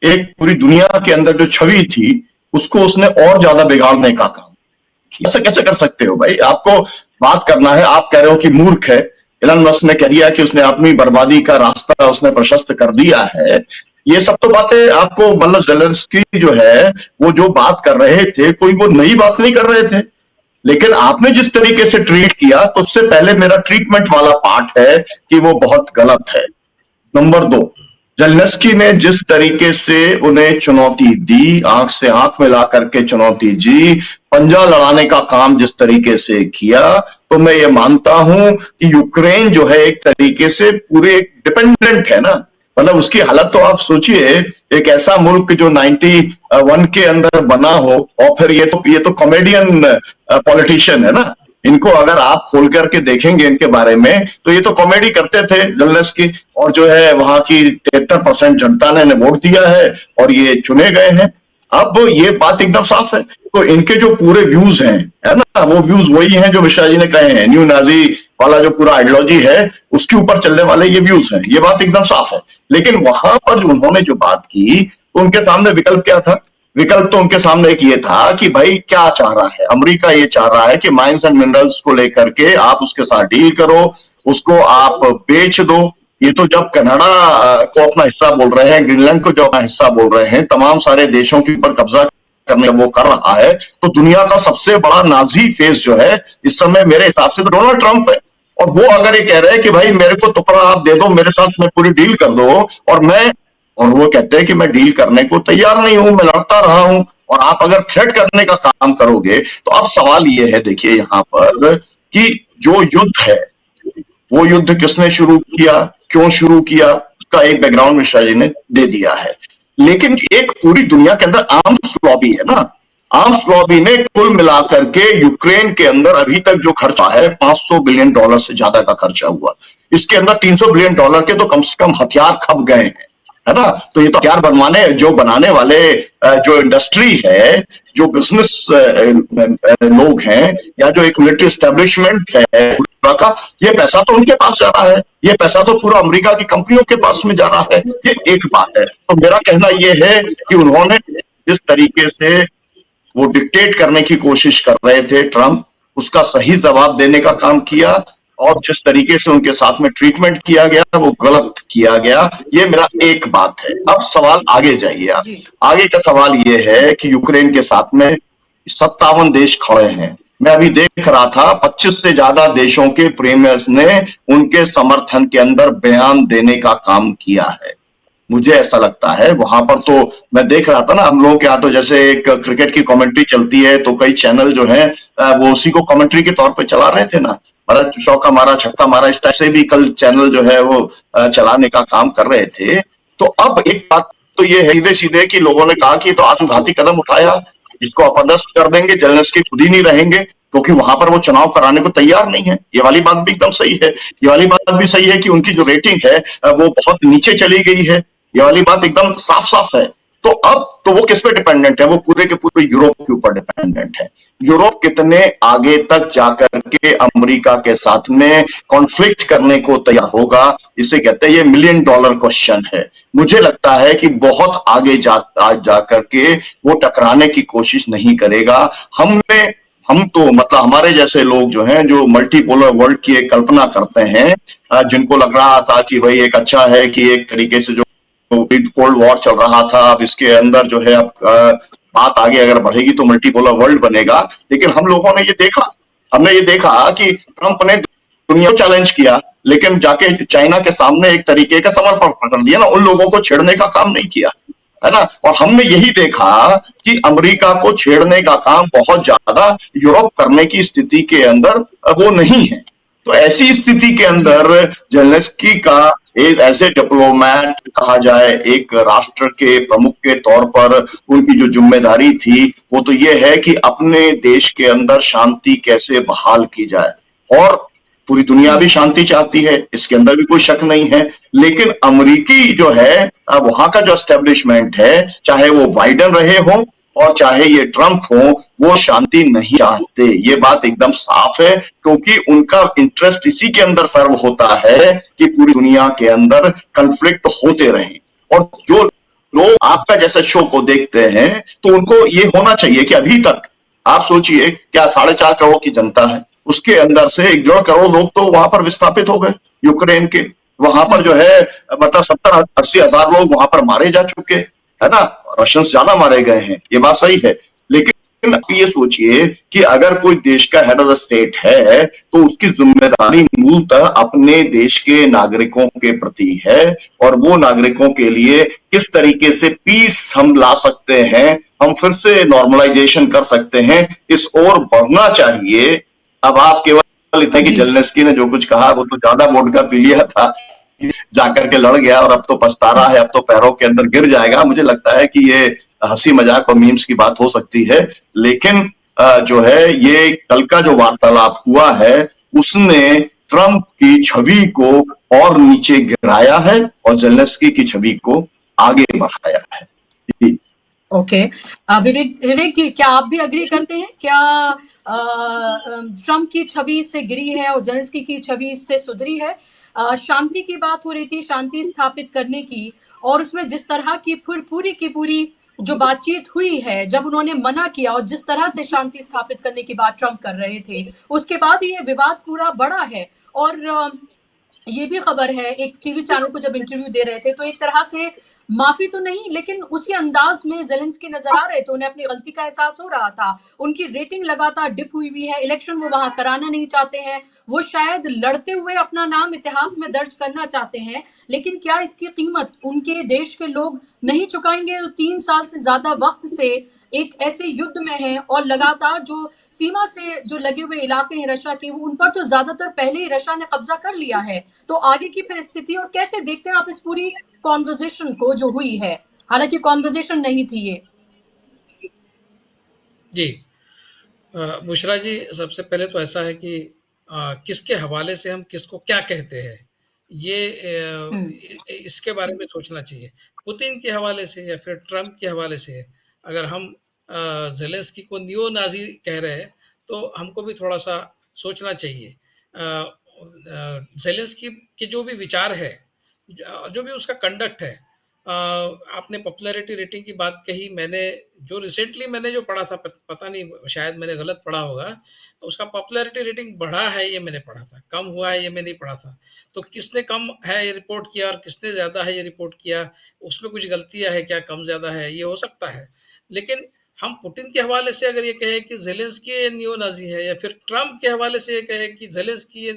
एक पूरी दुनिया के अंदर जो छवि थी उसको उसने और ज्यादा बिगाड़ने का काम किया। ऐसा कैसे कर सकते हो भाई? आपको बात करना है, आप कह रहे हो कि मूर्ख है। एलन मस्क ने कह दिया कि उसने अपनी बर्बादी का रास्ता उसने प्रशस्त कर दिया है। ये सब तो बातें आपको, मतलब ज़ेलेंस्की जो है वो जो बात कर रहे थे, कोई वो नई बात नहीं कर रहे थे, लेकिन आपने जिस तरीके से ट्रीट किया, तो उससे पहले मेरा ट्रीटमेंट वाला पार्ट है कि वो बहुत गलत है। नंबर 2, ज़ेलेंस्की ने जिस तरीके से उन्हें चुनौती दी, आंख से आंख मिला करके चुनौती दी, पंजा लड़ाने का काम जिस तरीके से किया, तो मैं ये मानता हूं कि यूक्रेन जो है एक तरीके से पूरे डिपेंडेंट है ना। मतलब उसकी हालत तो आप सोचिए, एक ऐसा मुल्क जो 91 के अंदर बना हो, और फिर ये तो कॉमेडियन पॉलिटिशियन है ना, इनको अगर आप खोल करके देखेंगे इनके बारे में तो ये तो कॉमेडी करते थे जेलेंस्की, और जो है वहां की 73% जनता ने वोट दिया है और ये चुने गए हैं। अब ये बात एकदम साफ है। तो इनके जो पूरे व्यूज हैं, है ना, वो व्यूज वही हैं जो मिश्रा जी ने कहे हैं। न्यू नाजी वाला जो पूरा आइडियोलॉजी है उसके ऊपर चलने वाले ये व्यूज हैं, ये बात एकदम साफ है। लेकिन वहां पर जो उन्होंने जो बात की तो उनके सामने विकल्प क्या था? विकल्प तो उनके सामने एक ये था कि भाई क्या चाह रहा है अमेरिका? ये चाह रहा है कि माइंस एंड मिनरल्स को लेकर के आप उसके साथ डील करो, उसको आप बेच दो। ये तो जब कनाडा को अपना हिस्सा बोल रहे हैं, ग्रीनलैंड को जो अपना हिस्सा बोल रहे हैं, तमाम सारे देशों के ऊपर कब्जा करने वो कर रहा है, तो दुनिया का सबसे बड़ा नाजी फेस जो है इस समय मेरे हिसाब से तो डोनाल्ड ट्रंप है। और वो अगर ये कह रहे हैं कि भाई मेरे को टुकड़ा आप दे दो, मेरे साथ में पूरी डील कर दो, और वो कहते हैं कि मैं डील करने को तैयार नहीं हूं, मैं लड़ता रहा हूं, और आप अगर थ्रेट करने का काम करोगे तो अब सवाल ये है, देखिए यहां पर, कि जो युद्ध है वो युद्ध किसने शुरू किया, क्यों शुरू किया, उसका एक बैकग्राउंड मिश्रा जी ने दे दिया है। लेकिन एक पूरी दुनिया के अंदर आर्म्स लॉबी है ना, आर्म्स लॉबी ने कुल मिलाकर के यूक्रेन के अंदर अभी तक जो खर्चा है $500 बिलियन से ज्यादा का खर्चा हुआ। इसके अंदर $300 बिलियन के तो कम से कम हथियार खप गए हैं, है ना। तो ये तो हथियार बनाने वाले जो इंडस्ट्री है, जो बिजनेस लोग हैं, या जो एक मिलिट्री एस्टेब्लिशमेंट है का, ये पैसा तो उनके पास जा रहा है, ये पैसा तो पूरा अमेरिका की कंपनियों के पास में जा रहा है। ये एक बात है। तो मेरा कहना ये है कि उन्होंने जिस तरीके से वो डिक्टेट करने की कोशिश कर रहे थे ट्रंप, उसका सही जवाब देने का काम किया, और जिस तरीके से उनके साथ में ट्रीटमेंट किया गया वो गलत किया गया। ये मेरा एक बात है। अब सवाल आगे जाइए आप। आगे का सवाल ये है कि यूक्रेन के साथ में 57 देश खड़े हैं। मैं अभी देख रहा था 25 से ज्यादा देशों के प्रीमियर्स ने उनके समर्थन के अंदर बयान देने का काम किया है। मुझे ऐसा लगता है वहां पर, तो मैं देख रहा था ना, हम लोगों के यहाँ तो जैसे एक क्रिकेट की कमेंट्री चलती है तो कई चैनल जो है वो उसी को कमेंट्री के तौर पे चला रहे थे ना, मारा चौका मारा छक्का मारा, इस टाइप से भी कल चैनल जो है वो चलाने का काम कर रहे थे। तो अब एक बात तो ये है सीधे सीधे कि लोगों ने कहा कि तो आत्मघाती कदम उठाया, इसको अपदस्थ कर देंगे, जेलेंस्की खुद ही नहीं रहेंगे क्योंकि वहां पर वो चुनाव कराने को तैयार नहीं है। ये वाली बात भी एकदम सही है। ये वाली बात भी सही है कि उनकी जो रेटिंग है वो बहुत नीचे चली गई है। ये वाली बात एकदम साफ साफ है। तो अब तो वो किस पे डिपेंडेंट है? वो पूरे के पूरे यूरोप के ऊपर डिपेंडेंट है। यूरोप कितने आगे तक जाकर के अमेरिका के साथ में कॉन्फ्लिक्ट करने को तैयार होगा, इसे कहते हैं, ये $1 मिलियन क्वेश्चन है। मुझे लगता है कि बहुत आगे जाकर के वो टकराने की कोशिश नहीं करेगा। हम तो मतलब हमारे जैसे लोग जो हैं, जो मल्टीपोलर वर्ल्ड की एक कल्पना करते हैं, जिनको लग रहा था कि भाई एक अच्छा है कि एक तरीके से जो कोल्ड वॉर चल रहा था, अब इसके अंदर जो है अब बात आगे अगर बढ़ेगी तो मल्टीपोलर वर्ल्ड बनेगा। लेकिन हमने ये देखा कि ट्रंप ने दुनिया को चैलेंज किया, लेकिन जाके चाइना के सामने एक तरीके का समर्पण कर दिया ना, उन लोगों को छेड़ने का काम नहीं किया, है ना। और हमने यही देखा कि अमेरिका को छेड़ने का काम बहुत ज्यादा यूरोप करने की स्थिति के अंदर वो नहीं है। तो ऐसी स्थिति के अंदर जेलेंस्की का एक ऐसे डिप्लोमैट कहा जाए, एक राष्ट्र के प्रमुख के तौर पर उनकी जो जिम्मेदारी थी वो तो ये है कि अपने देश के अंदर शांति कैसे बहाल की जाए, और पूरी दुनिया भी शांति चाहती है, इसके अंदर भी कोई शक नहीं है। लेकिन अमेरिकी जो है वहां का जो एस्टेब्लिशमेंट है, चाहे वो बाइडेन रहे हो और चाहे ये ट्रंप हो, वो शांति नहीं चाहते। ये बात एकदम साफ है, क्योंकि उनका इंटरेस्ट इसी के अंदर सर्व होता है कि पूरी दुनिया के अंदर कन्फ्लिक्ट होते रहें। और जो लोग आपका जैसे शो को देखते हैं तो उनको ये होना चाहिए कि अभी तक आप सोचिए, क्या 4.5 करोड़ की जनता है, उसके अंदर से 1.5 करोड़ लोग तो वहां पर विस्थापित हो गए यूक्रेन के। वहां पर जो है मतलब 70-80 हजार लोग वहां पर मारे जा चुके, है ना। रशियंस ज्यादा मारे गए हैं, ये बात सही है। लेकिन आप ये सोचिए कि अगर कोई देश का हेड ऑफ द स्टेट है तो उसकी जिम्मेदारी मूलतः अपने देश के नागरिकों के प्रति है, और वो नागरिकों के लिए किस तरीके से पीस हम ला सकते हैं, हम फिर से नॉर्मलाइजेशन कर सकते हैं, इस ओर बढ़ना चाहिए। अब आप केवल इतना कि जेलेंस्की ने जो कुछ कहा वो तो ज्यादा वोट का पी लिया था, जाकर के लड़ गया और अब तो पछता रहा है, अब तो पैरों के अंदर गिर जाएगा। मुझे लगता है कि ये हंसी मजाक और मीम्स की बात हो सकती है, लेकिन जो है ये कल का जो वार्तालाप हुआ है उसने ट्रंप की छवि को और नीचे गिराया है और जेलेंस्की की छवि को आगे बढ़ाया है। जी। ओके। विवेक विवेक जी, क्या आप भी अग्री करते हैं? क्या ट्रम्प की छवि से गिरी है और जेलेंस्की की छवि से सुधरी है? शांति की बात हो रही थी, शांति स्थापित करने की, और उसमें जिस तरह की फिर पूरी की पूरी जो बातचीत हुई है, जब उन्होंने मना किया और जिस तरह से शांति स्थापित करने की बात ट्रम्प कर रहे थे, उसके बाद ये विवाद पूरा बढ़ा है। और ये भी खबर है, एक टीवी चैनल को जब इंटरव्यू दे रहे थे तो एक तरह से माफी तो नहीं, लेकिन उसी अंदाज में जेलेंस्की नजर आ रहे थे, उन्हें अपनी गलती का एहसास हो रहा था। उनकी रेटिंग लगातार डिप हुई है, इलेक्शन वो वहां कराना नहीं चाहते हैं, वो शायद लड़ते हुए अपना नाम इतिहास में दर्ज करना चाहते हैं, लेकिन क्या इसकी कीमत उनके देश के लोग नहीं चुकाएंगे? तो 3 साल से ज्यादा वक्त से एक ऐसे युद्ध में है और लगातार जो सीमा से जो लगे हुए इलाके हैं रशिया के, वो उन पर तो ज्यादातर पहले ही रशिया ने कब्जा कर लिया है। तो आगे की फिर स्थिति और कैसे देखते हैं आप इस पूरी कॉन्वर्जेशन को जो हुई है? हालांकि कॉन्वर्जेशन नहीं थी ये। जी। बुशरा जी, सबसे पहले तो ऐसा है कि किसके हवाले से हम किसको क्या कहते हैं, ये इसके बारे में सोचना चाहिए। पुतिन के हवाले से या फिर ट्रंप के हवाले से अगर हम ज़ेलेंस्की को नियो नाज़ी कह रहे हैं, तो हमको भी थोड़ा-सा सोचना चाहिए। ज़ेलेंस्की के जो भी विचार है, जो भी उसका कंडक्ट है, आपने पॉपुलैरिटी रेटिंग की बात कही, मैंने जो रिसेंटली मैंने जो पढ़ा था, पता नहीं शायद मैंने गलत पढ़ा होगा, उसका पॉपुलैरिटी रेटिंग बढ़ा है ये मैंने पढ़ा था, कम हुआ है ये मैं नहीं पढ़ा था। तो किसने कम है ये रिपोर्ट किया और किसने ज़्यादा है ये रिपोर्ट किया, उसमें कुछ गलतियाँ है क्या, कम ज़्यादा है, ये हो सकता है। लेकिन हम पुतिन के हवाले से अगर ये कहें कि ज़ेलेंस्की नियो नाज़ी है, या फिर ट्रंप के हवाले से ये कहें कि ज़ेलेंस्की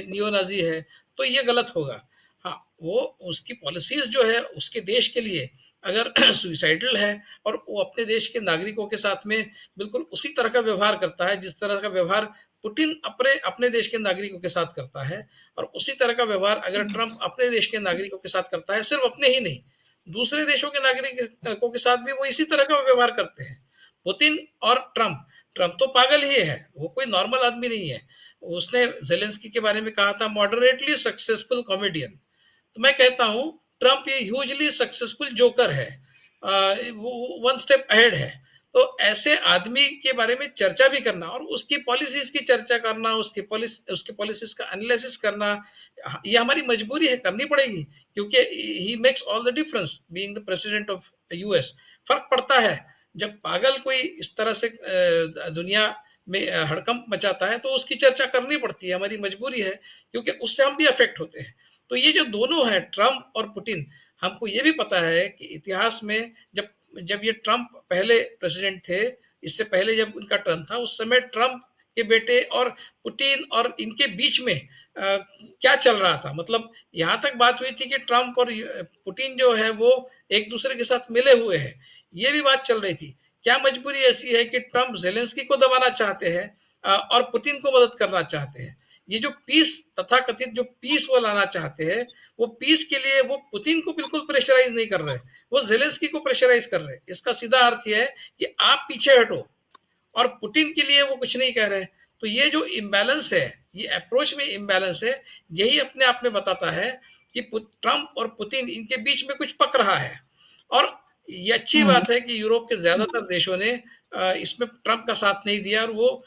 नियो नाज़ी है, तो ये गलत होगा। हाँ, वो उसकी पॉलिसीज़ जो है उसके देश के लिए अगर सुइसाइडल है और वो अपने देश के नागरिकों के साथ में बिल्कुल उसी तरह का व्यवहार करता है जिस तरह का व्यवहार पुतिन अपने अपने देश के नागरिकों के साथ करता है, और उसी तरह का व्यवहार अगर ट्रंप अपने देश के नागरिकों के साथ करता है, सिर्फ अपने ही नहीं, दूसरे देशों के नागरिकों के साथ भी वो इसी तरह का व्यवहार करते हैं। पुतिन और ट्रंप, ट्रंप तो पागल ही है, वो कोई नॉर्मल आदमी नहीं है। उसने जेलेंस्की के बारे में कहा था मॉडरेटली सक्सेसफुल कॉमेडियन। तो मैं कहता हूं ट्रंप ये ह्यूजली सक्सेसफुल जोकर है, वो वन स्टेप अहेड है। तो ऐसे आदमी के बारे में चर्चा भी करना और उसकी पॉलिसीज की चर्चा करना, उसकी पॉलिसीज का एनालिसिस करना, ये हमारी मजबूरी है, करनी पड़ेगी, क्योंकि he makes all the difference being the president of US. फर्क पड़ता है जब पागल कोई इस तरह से दुनिया में हड़कंप मचाता है, तो उसकी चर्चा करनी पड़ती है, हमारी मजबूरी है, क्योंकि उससे हम भी अफेक्ट होते हैं। तो ये जो दोनों हैं ट्रंप और पुतिन, हमको ये भी पता है कि इतिहास में जब जब ये ट्रंप पहले प्रेसिडेंट थे, इससे पहले जब इनका टर्न था, उस समय ट्रंप के बेटे और पुतिन और इनके बीच में क्या चल रहा था, मतलब यहाँ तक बात हुई थी कि ट्रंप और पुतिन जो है वो एक दूसरे के साथ मिले हुए हैं, ये भी बात चल रही थी। क्या मजबूरी ऐसी है कि ट्रंप जेलेंस्की को दबाना चाहते हैं और पुतिन को मदद करना चाहते हैं? ये जो पीस, तथाकथित जो पीस वो लाना चाहते हैं, वो पीस के लिए वो पुतिन को बिल्कुल प्रेशराइज नहीं कर रहे, वो जेलेंस्की को प्रेशराइज कर रहे। इसका सीधा अर्थ ये है कि आप पीछे हटो, और पुतिन के लिए वो कुछ नहीं कह रहे। तो ये जो इम्बैलेंस है, ये अप्रोच में इम्बैलेंस है, यही अपने आप में बताता है कि ट्रंप और पुतिन इनके बीच में कुछ पक रहा है। और ये अच्छी बात है कि यूरोप के ज्यादातर देशों ने इसमें ट्रंप का साथ नहीं दिया और वो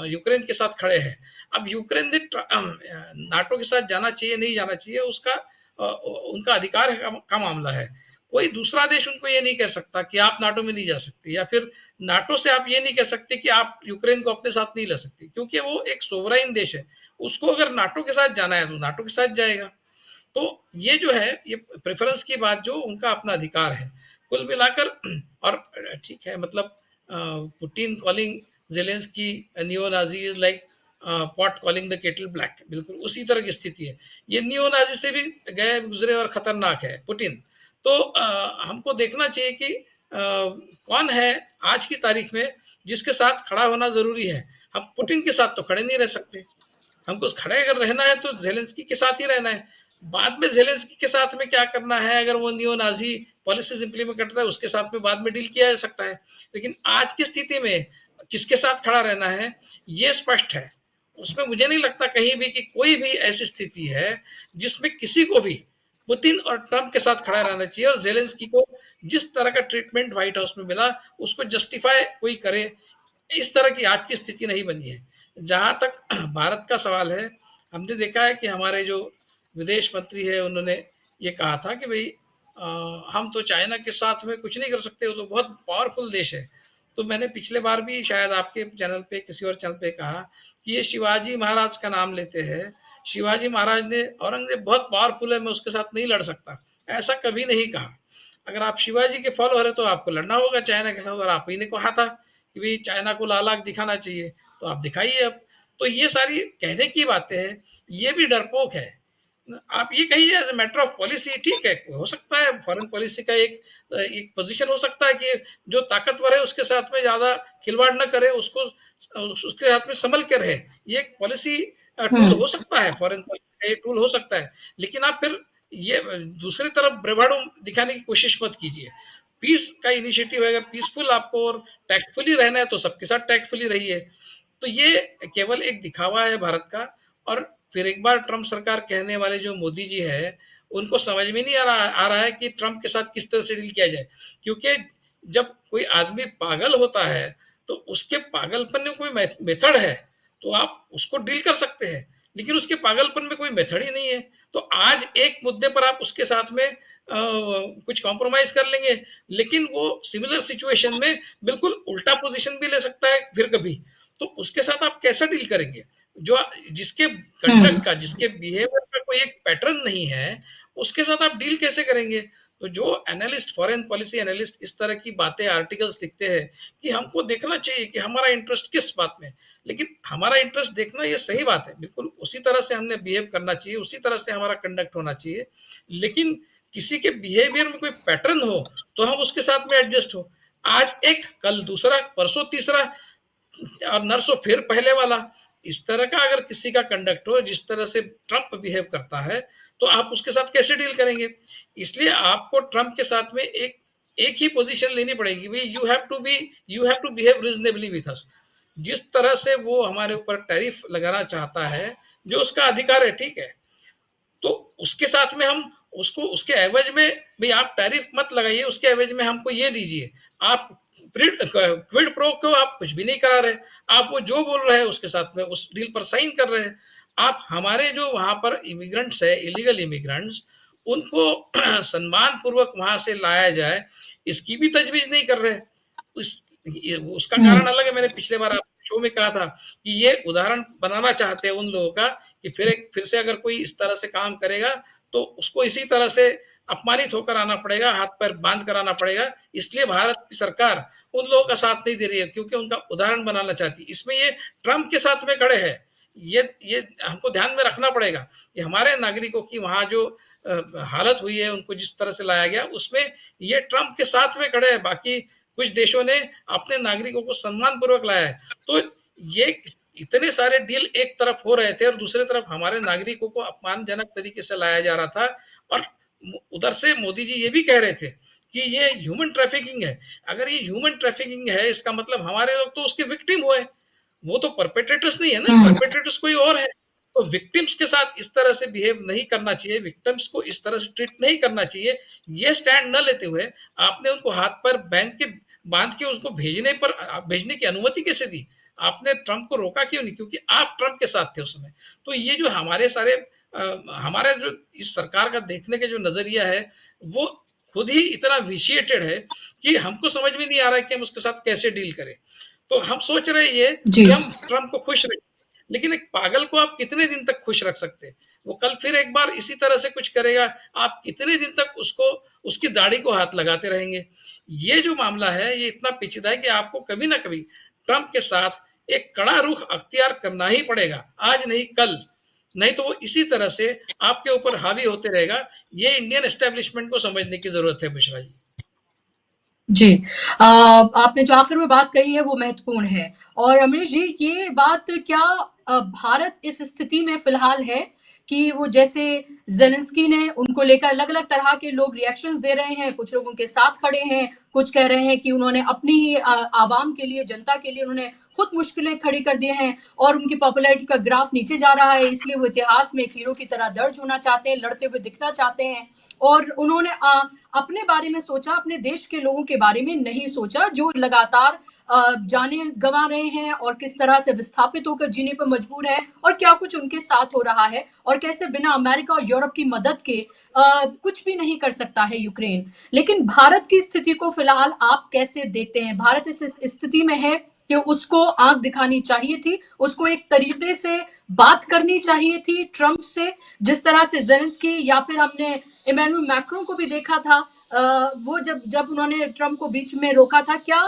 यूक्रेन के साथ खड़े हैं। अब यूक्रेन ने नाटो के साथ जाना चाहिए नहीं जाना चाहिए, उसका उनका अधिकार का मामला है। कोई दूसरा देश उनको ये नहीं कह सकता कि आप नाटो में नहीं जा सकते, या फिर नाटो से आप ये नहीं कह सकते कि आप यूक्रेन को अपने साथ नहीं ला सकते, क्योंकि वो एक सोवराइन देश है। उसको अगर नाटो के साथ जाना है तो नाटो के साथ जाएगा। तो ये जो है, ये प्रेफरेंस की बात, जो उनका अपना अधिकार है कुल मिलाकर। और ठीक है, मतलब Putin calling Zelensky neo Nazi is like pot calling the kettle black, बिल्कुल उसी तरह की स्थिति है। ये नियो नाजी से भी गए गुजरे और खतरनाक है पुतिन। तो हमको देखना चाहिए कि कौन है आज की तारीख में जिसके साथ खड़ा होना जरूरी है। हम पुतिन के साथ तो खड़े नहीं रह सकते, हमको खड़े अगर रहना है तो जेलेंस्की के साथ ही रहना है। बाद में जेलेंस्की के साथ में क्या करना है, अगर वो नियो नाजी पॉलिसीज इंप्लीमेंट करता है, उसके साथ में बाद में डील किया जा सकता है। लेकिन आज की स्थिति में किसके साथ खड़ा रहना है ये स्पष्ट है। उसमें मुझे नहीं लगता कहीं भी कि कोई भी ऐसी स्थिति है जिसमें किसी को भी पुतिन और ट्रंप के साथ खड़ा रहना चाहिए, और जेलेंस्की को जिस तरह का ट्रीटमेंट व्हाइट हाउस में मिला उसको जस्टिफाई कोई करे, इस तरह की आज की स्थिति नहीं बनी है। जहां तक भारत का सवाल है, हमने देखा है कि हमारे जो विदेश मंत्री है उन्होंने ये कहा था कि भाई हम तो चाइना के साथ में कुछ नहीं कर सकते, वो तो बहुत पावरफुल देश है। तो मैंने पिछले बार भी शायद आपके चैनल पे किसी और चैनल पे कहा कि ये शिवाजी महाराज का नाम लेते हैं। शिवाजी महाराज ने औरंगजेब बहुत पावरफुल है, मैं उसके साथ नहीं लड़ सकता, ऐसा कभी नहीं कहा। अगर आप शिवाजी के फॉलोअर है तो आपको लड़ना होगा चाइना के साथ, और आप ही ने कहा था कि भाई चाइना को लाल आग दिखाना चाहिए, तो आप दिखाइए अब। तो ये सारी कहने की बातें हैं, ये भी डरपोक है। आप ये कहिए as a matter of policy, ठीक है, हो सकता है फॉरेन पॉलिसी का एक पोजीशन हो सकता है कि जो ताकतवर है उसके साथ में ज्यादा खिलवाड़ न करे, उसको उसके साथ में संभल के रहे, ये एक पॉलिसी टूल हो सकता है, फॉरेन पॉलिसी का ये टूल हो सकता है। लेकिन आप फिर ये दूसरी तरफ ब्रेवाडो दिखाने की कोशिश मत कीजिए। पीस का इनिशिएटिव है, अगर पीसफुल आपको और टैक्टफुली रहना है तो सबके साथ टैक्टफुली रहिए। तो ये केवल एक दिखावा है भारत का। और फिर एक बार ट्रंप सरकार कहने वाले जो मोदी जी है उनको समझ में नहीं आ रहा है कि ट्रंप के साथ किस तरह से डील किया जाए, क्योंकि जब कोई आदमी पागल होता है तो उसके पागलपन में कोई मेथड है तो आप उसको डील कर सकते हैं, लेकिन उसके पागलपन में कोई मेथड ही नहीं है। तो आज एक मुद्दे पर आप उसके साथ में कुछ कॉम्प्रोमाइज कर लेंगे, लेकिन वो सिमिलर सिचुएशन में बिल्कुल उल्टा पोजीशन भी ले सकता है फिर कभी, तो उसके साथ आप कैसा डील करेंगे? जो जिसके कंडक्ट का, जिसके बिहेवियर का कोई एक पैटर्न नहीं है, उसके साथ आप डील कैसे करेंगे? तो जो एनालिस्ट, फॉरेन पॉलिसी एनालिस्ट इस तरह की बातें, आर्टिकल्स लिखते हैं कि हमको देखना चाहिए कि हमारा इंटरेस्ट किस बात में, लेकिन हमारा इंटरेस्ट देखना ये सही बात है, बिल्कुल उसी तरह से हमने बिहेव करना चाहिए, उसी तरह से हमारा कंडक्ट होना चाहिए। लेकिन किसी के बिहेवियर में कोई पैटर्न हो तो हम उसके साथ में एडजस्ट हो। आज एक, कल दूसरा, परसों तीसरा, और नरसों फिर पहले वाला। इस तरह का अगर किसी का कंडक्ट हो, जिस तरह से ट्रंप बिहेव करता है, तो आप उसके साथ कैसे डील करेंगे? इसलिए आपको ट्रंप के साथ में एक ही पोजीशन लेनी पड़ेगी, भाई you have to behave reasonably with us. जिस तरह से वो हमारे ऊपर टैरिफ लगाना चाहता है, जो उसका अधिकार है, ठीक है, तो उसके साथ में हम उसको, उसके एवज में, भाई आप टैरिफ मत लगाइए, उसके एवज में हमको ये दीजिए। आप क्विड प्रो को आप कुछ भी नहीं करा रहे, आप वो जो बोल रहे हैं उसके साथ में उस डील पर साइन कर रहे हैं। आप हमारे जो वहां पर इमिग्रेंट्स है, इलीगल इमिग्रेंट्स, उनको सम्मान पूर्वक वहां से लाया जाए, इसकी भी तजवीज नहीं कर रहे। उसका कारण अलग है, मैंने पिछले बार आप शो में कहा था कि ये उदाहरण बनाना चाहते हैं उन लोगों का कि फिर से अगर कोई इस तरह से काम करेगा तो उसको इसी तरह से अपमानित होकर आना पड़ेगा, हाथ पैर बांध कर आना पड़ेगा। इसलिए भारत की सरकार उन लोगों का साथ नहीं दे रही है, क्योंकि उनका उदाहरण बनाना चाहती है। इसमें ये ट्रंप के साथ में खड़े हैं, ये हमको ध्यान में रखना पड़ेगा कि हमारे नागरिकों की वहां जो हालत हुई है, उनको जिस तरह से लाया गया, उसमें ये ट्रंप के साथ में खड़े हैं। बाकी कुछ देशों ने अपने नागरिकों को सम्मान पूर्वक लाया है। तो ये इतने सारे डील एक तरफ हो रहे थे और दूसरी तरफ हमारे नागरिकों को अपमानजनक तरीके से लाया जा रहा था, और उधर से मोदी जी ये भी कह रहे थे कि ये ह्यूमन ट्रैफिकिंग है। अगर ये ह्यूमन ट्रैफिकिंग है, इसका मतलब हमारे लोग तो उसके विक्टिम हुए, वो तो परपेट्रेटर्स नहीं है ना, परपेट्रेटर्स कोई और है। तो विक्टिम्स के साथ इस तरह से बिहेव नहीं करना चाहिए, विक्टिम्स को इस तरह से ट्रीट नहीं करना चाहिए। ये स्टैंड न लेते हुए आपने उनको हाथ पर बांध के उसको भेजने की अनुमति कैसे दी? आपने ट्रंप को रोका क्यों नहीं? क्योंकि आप ट्रंप के साथ थे उस समय। तो ये जो हमारे जो इस सरकार का देखने का जो नजरिया है, वो खुद ही इतना विशिएटेड है कि हमको समझ में नहीं आ रहा है कि हम उसके साथ कैसे डील करें। तो हम सोच रहे हैं कि हम ट्रंप को खुश रखें, लेकिन एक पागल को आप कितने दिन तक खुश रख सकते हैं? वो कल फिर एक बार इसी तरह से कुछ करेगा, आप कितने दिन तक उसको, उसकी दाढ़ी को हाथ लगाते रहेंगे? ये जो मामला है, ये इतना पेचीदा है कि आपको कभी ना कभी ट्रंप के साथ एक कड़ा रुख अख्तियार करना ही पड़ेगा, आज नहीं कल। नहीं तो वो इसी तरह से आपके ऊपर हावी होते रहेगा। ये इंडियन एस्टेब्लिशमेंट को समझने की जरूरत है बुशरा जी। जी, आपने जो आखिर में बात कही है वो महत्वपूर्ण है। और अमरीश जी, ये बात क्या भारत इस स्थिति में फिलहाल है कि वो जैसे ज़ेलेंस्की ने, उनको लेकर अलग-अलग तरह के लोग रिएक्शंस दे रहे हैं, कुछ लोग उनके साथ खड़े हैं, कुछ कह रहे हैं कि उन्होंने अपनी ही आवाम के लिए, जनता के लिए उन्होंने खुद मुश्किलें खड़ी कर दी हैं और उनकी पॉपुलैरिटी का ग्राफ नीचे जा रहा है, इसलिए वो इतिहास में एक हीरो की तरह दर्ज होना चाहते हैं, लड़ते हुए दिखना चाहते हैं। और उन्होंने अपने बारे में सोचा, अपने देश के लोगों के बारे में नहीं सोचा, जो लगातार जाने गंवा रहे हैं और किस तरह से विस्थापित होकर जीने पर मजबूर है और क्या कुछ उनके साथ हो रहा है और कैसे बिना अमेरिका और यूरोप की मदद के कुछ भी नहीं कर सकता है यूक्रेन। लेकिन भारत की स्थिति को फिलहाल आप कैसे देखते हैं? भारत इस स्थिति में है कि उसको आंख दिखानी चाहिए थी, उसको एक तरीके से बात करनी चाहिए थी ट्रंप से, जिस तरह से जेलेंस्की या फिर हमने इमैनुअल मैक्रों को भी देखा था, वो जब उन्होंने ट्रंप को बीच में रोका था। क्या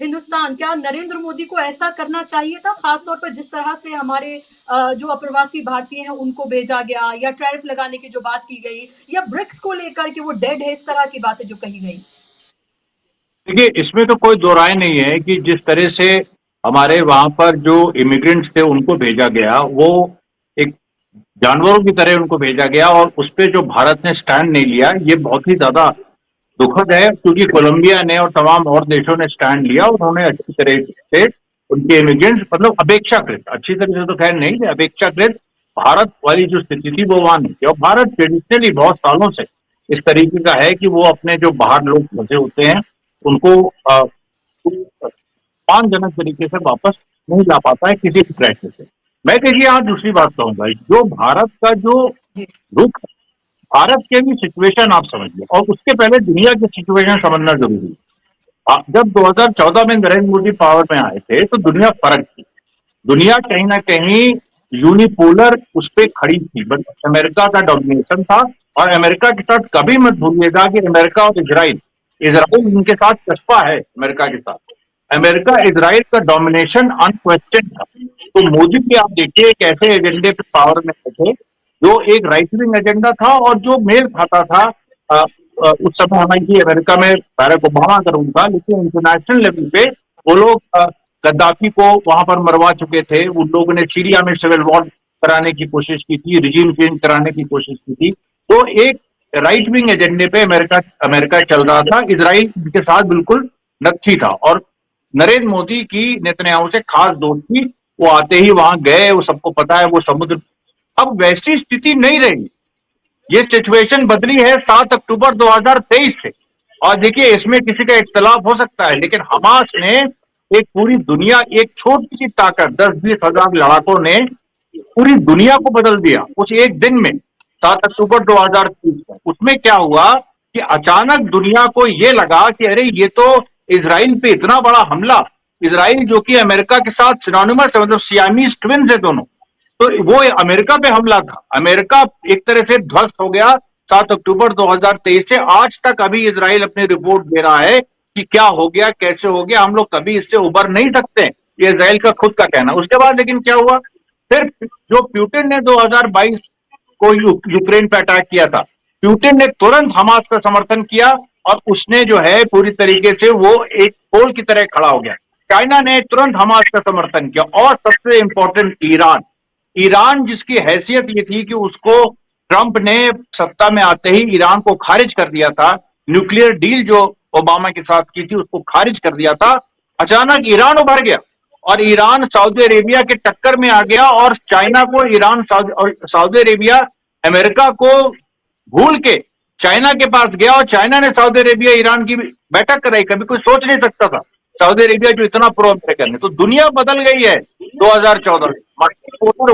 हिंदुस्तान, क्या नरेंद्र मोदी को ऐसा करना चाहिए था, खासतौर पर जिस तरह से हमारे जो अप्रवासी भारतीय हैं उनको भेजा गया, या टैरिफ लगाने की जो बात की गई, या ब्रिक्स को लेकर के वो डेड है, इस तरह की बातें जो कही गई? देखिए, इसमें तो कोई दो राय नहीं है कि जिस तरह से हमारे वहां पर जो इमिग्रेंट्स थे उनको भेजा गया, वो एक जानवरों की तरह उनको भेजा गया और उस पर जो भारत ने स्टैंड नहीं लिया, ये बहुत ही ज्यादा दुखद है, क्योंकि कोलंबिया ने और तमाम और देशों ने स्टैंड लिया। उन्होंने अच्छी तरह से उनके इमिग्रेंट्स, मतलब अपेक्षाकृत, अच्छी तरह से तो खैर नहीं, अपेक्षाकृत भारत वाली जो स्थिति थी वो वहां नहीं थी। और भारत ट्रेडिशनली बहुत सालों से इस तरीके का है कि वो अपने जो बाहर लोग फंसे होते हैं उनको सम्मानजनक तरीके से वापस नहीं ला पाता है किसी भी ट्रैक से। मैं देखिए यहाँ दूसरी बात कहूंगा, जो भारत का जो रुख, भारत के भी सिचुएशन आप समझिए और उसके पहले दुनिया की सिचुएशन समझना जरूरी है। जब 2014 में नरेंद्र मोदी पावर में आए थे तो दुनिया फर्क थी, दुनिया कहीं ना कहीं यूनिपोलर उस पर खड़ी थी, बट अमेरिका का डोमिनेशन था। और अमेरिका के साथ कभी मत भूलिएगा कि अमेरिका और इजराइल उनके साथ चस्पा है, अमेरिका के साथ अमेरिका इजराइल का डोमिनेशन अनक्वेश्चन था। तो मोदी की आप देखिए एक ऐसे एजेंडे पे पावर में थे जो एक राइट विंग एजेंडा था और जो मेल खाता था उस समय हालांकि अमेरिका में बैरक ओबामा का रूल था, लेकिन इंटरनेशनल लेवल पे वो लोग गद्दाफी को वहां पर मरवा चुके थे। उन लोगों ने सीरिया में सिविल वॉर कराने की कोशिश की थी, रिजीम चेंज कराने की कोशिश की थी। तो एक राइट विंग एजेंडे पे अमेरिका चल रहा था, इजराइल के साथ बिल्कुल नक्शी था। और नरेंद्र मोदी की नेतन्याहू से खास दोस्ती, वो आते ही वहां गए, वो सबको पता है, वो समुद्र। अब वैसी स्थिति नहीं रही, ये सिचुएशन बदली है 7 अक्टूबर 2023 से। और देखिए इसमें किसी का इख्तलाफ हो सकता है, लेकिन हमास ने एक पूरी दुनिया, एक छोटी सी ताकत 10-20 हजार लड़ाकों ने पूरी दुनिया को बदल दिया उस एक दिन में, 7 अक्टूबर 2023 में। उसमें क्या हुआ कि अचानक दुनिया को ये लगा कि अरे ये तो इजराइल पे इतना बड़ा हमला, इजराइल जो कि अमेरिका के साथ सिनोनिमस है, मतलब सियामीज ट्विन्स है दोनों, तो वो अमेरिका पे हमला था। अमेरिका एक तरह से ध्वस्त हो गया 7 अक्टूबर 2023 से। आज तक अभी इजराइल अपनी रिपोर्ट दे रहा है कि क्या हो गया, कैसे हो गया, हम लोग कभी इससे उबर नहीं सकते, ये इजराइल का खुद का कहना। उसके बाद लेकिन क्या हुआ, फिर जो पुतिन ने 2022 को यूक्रेन पे अटैक किया था, पुतिन ने तुरंत हमास का समर्थन किया और उसने जो है पूरी तरीके से वो एक पोल की तरह खड़ा हो गया। चाइना ने तुरंत हमास का समर्थन किया। और सबसे इंपॉर्टेंट ईरान जिसकी हैसियत ये थी कि उसको ट्रंप ने सत्ता में आते ही ईरान को खारिज कर दिया था, न्यूक्लियर डील जो ओबामा के साथ की थी उसको खारिज कर दिया था। अचानक ईरान उभर गया और ईरान सऊदी अरेबिया के टक्कर में आ गया और चाइना को ईरान सऊदी अरेबिया अमेरिका को भूल के चाइना के पास गया और चाइना ने सऊदी अरेबिया ईरान की बैठक कराई। कभी कोई सोच नहीं सकता था सऊदी अरेबिया जो इतना प्रो अमेरिकन है। तो दुनिया बदल गई है 2014 में,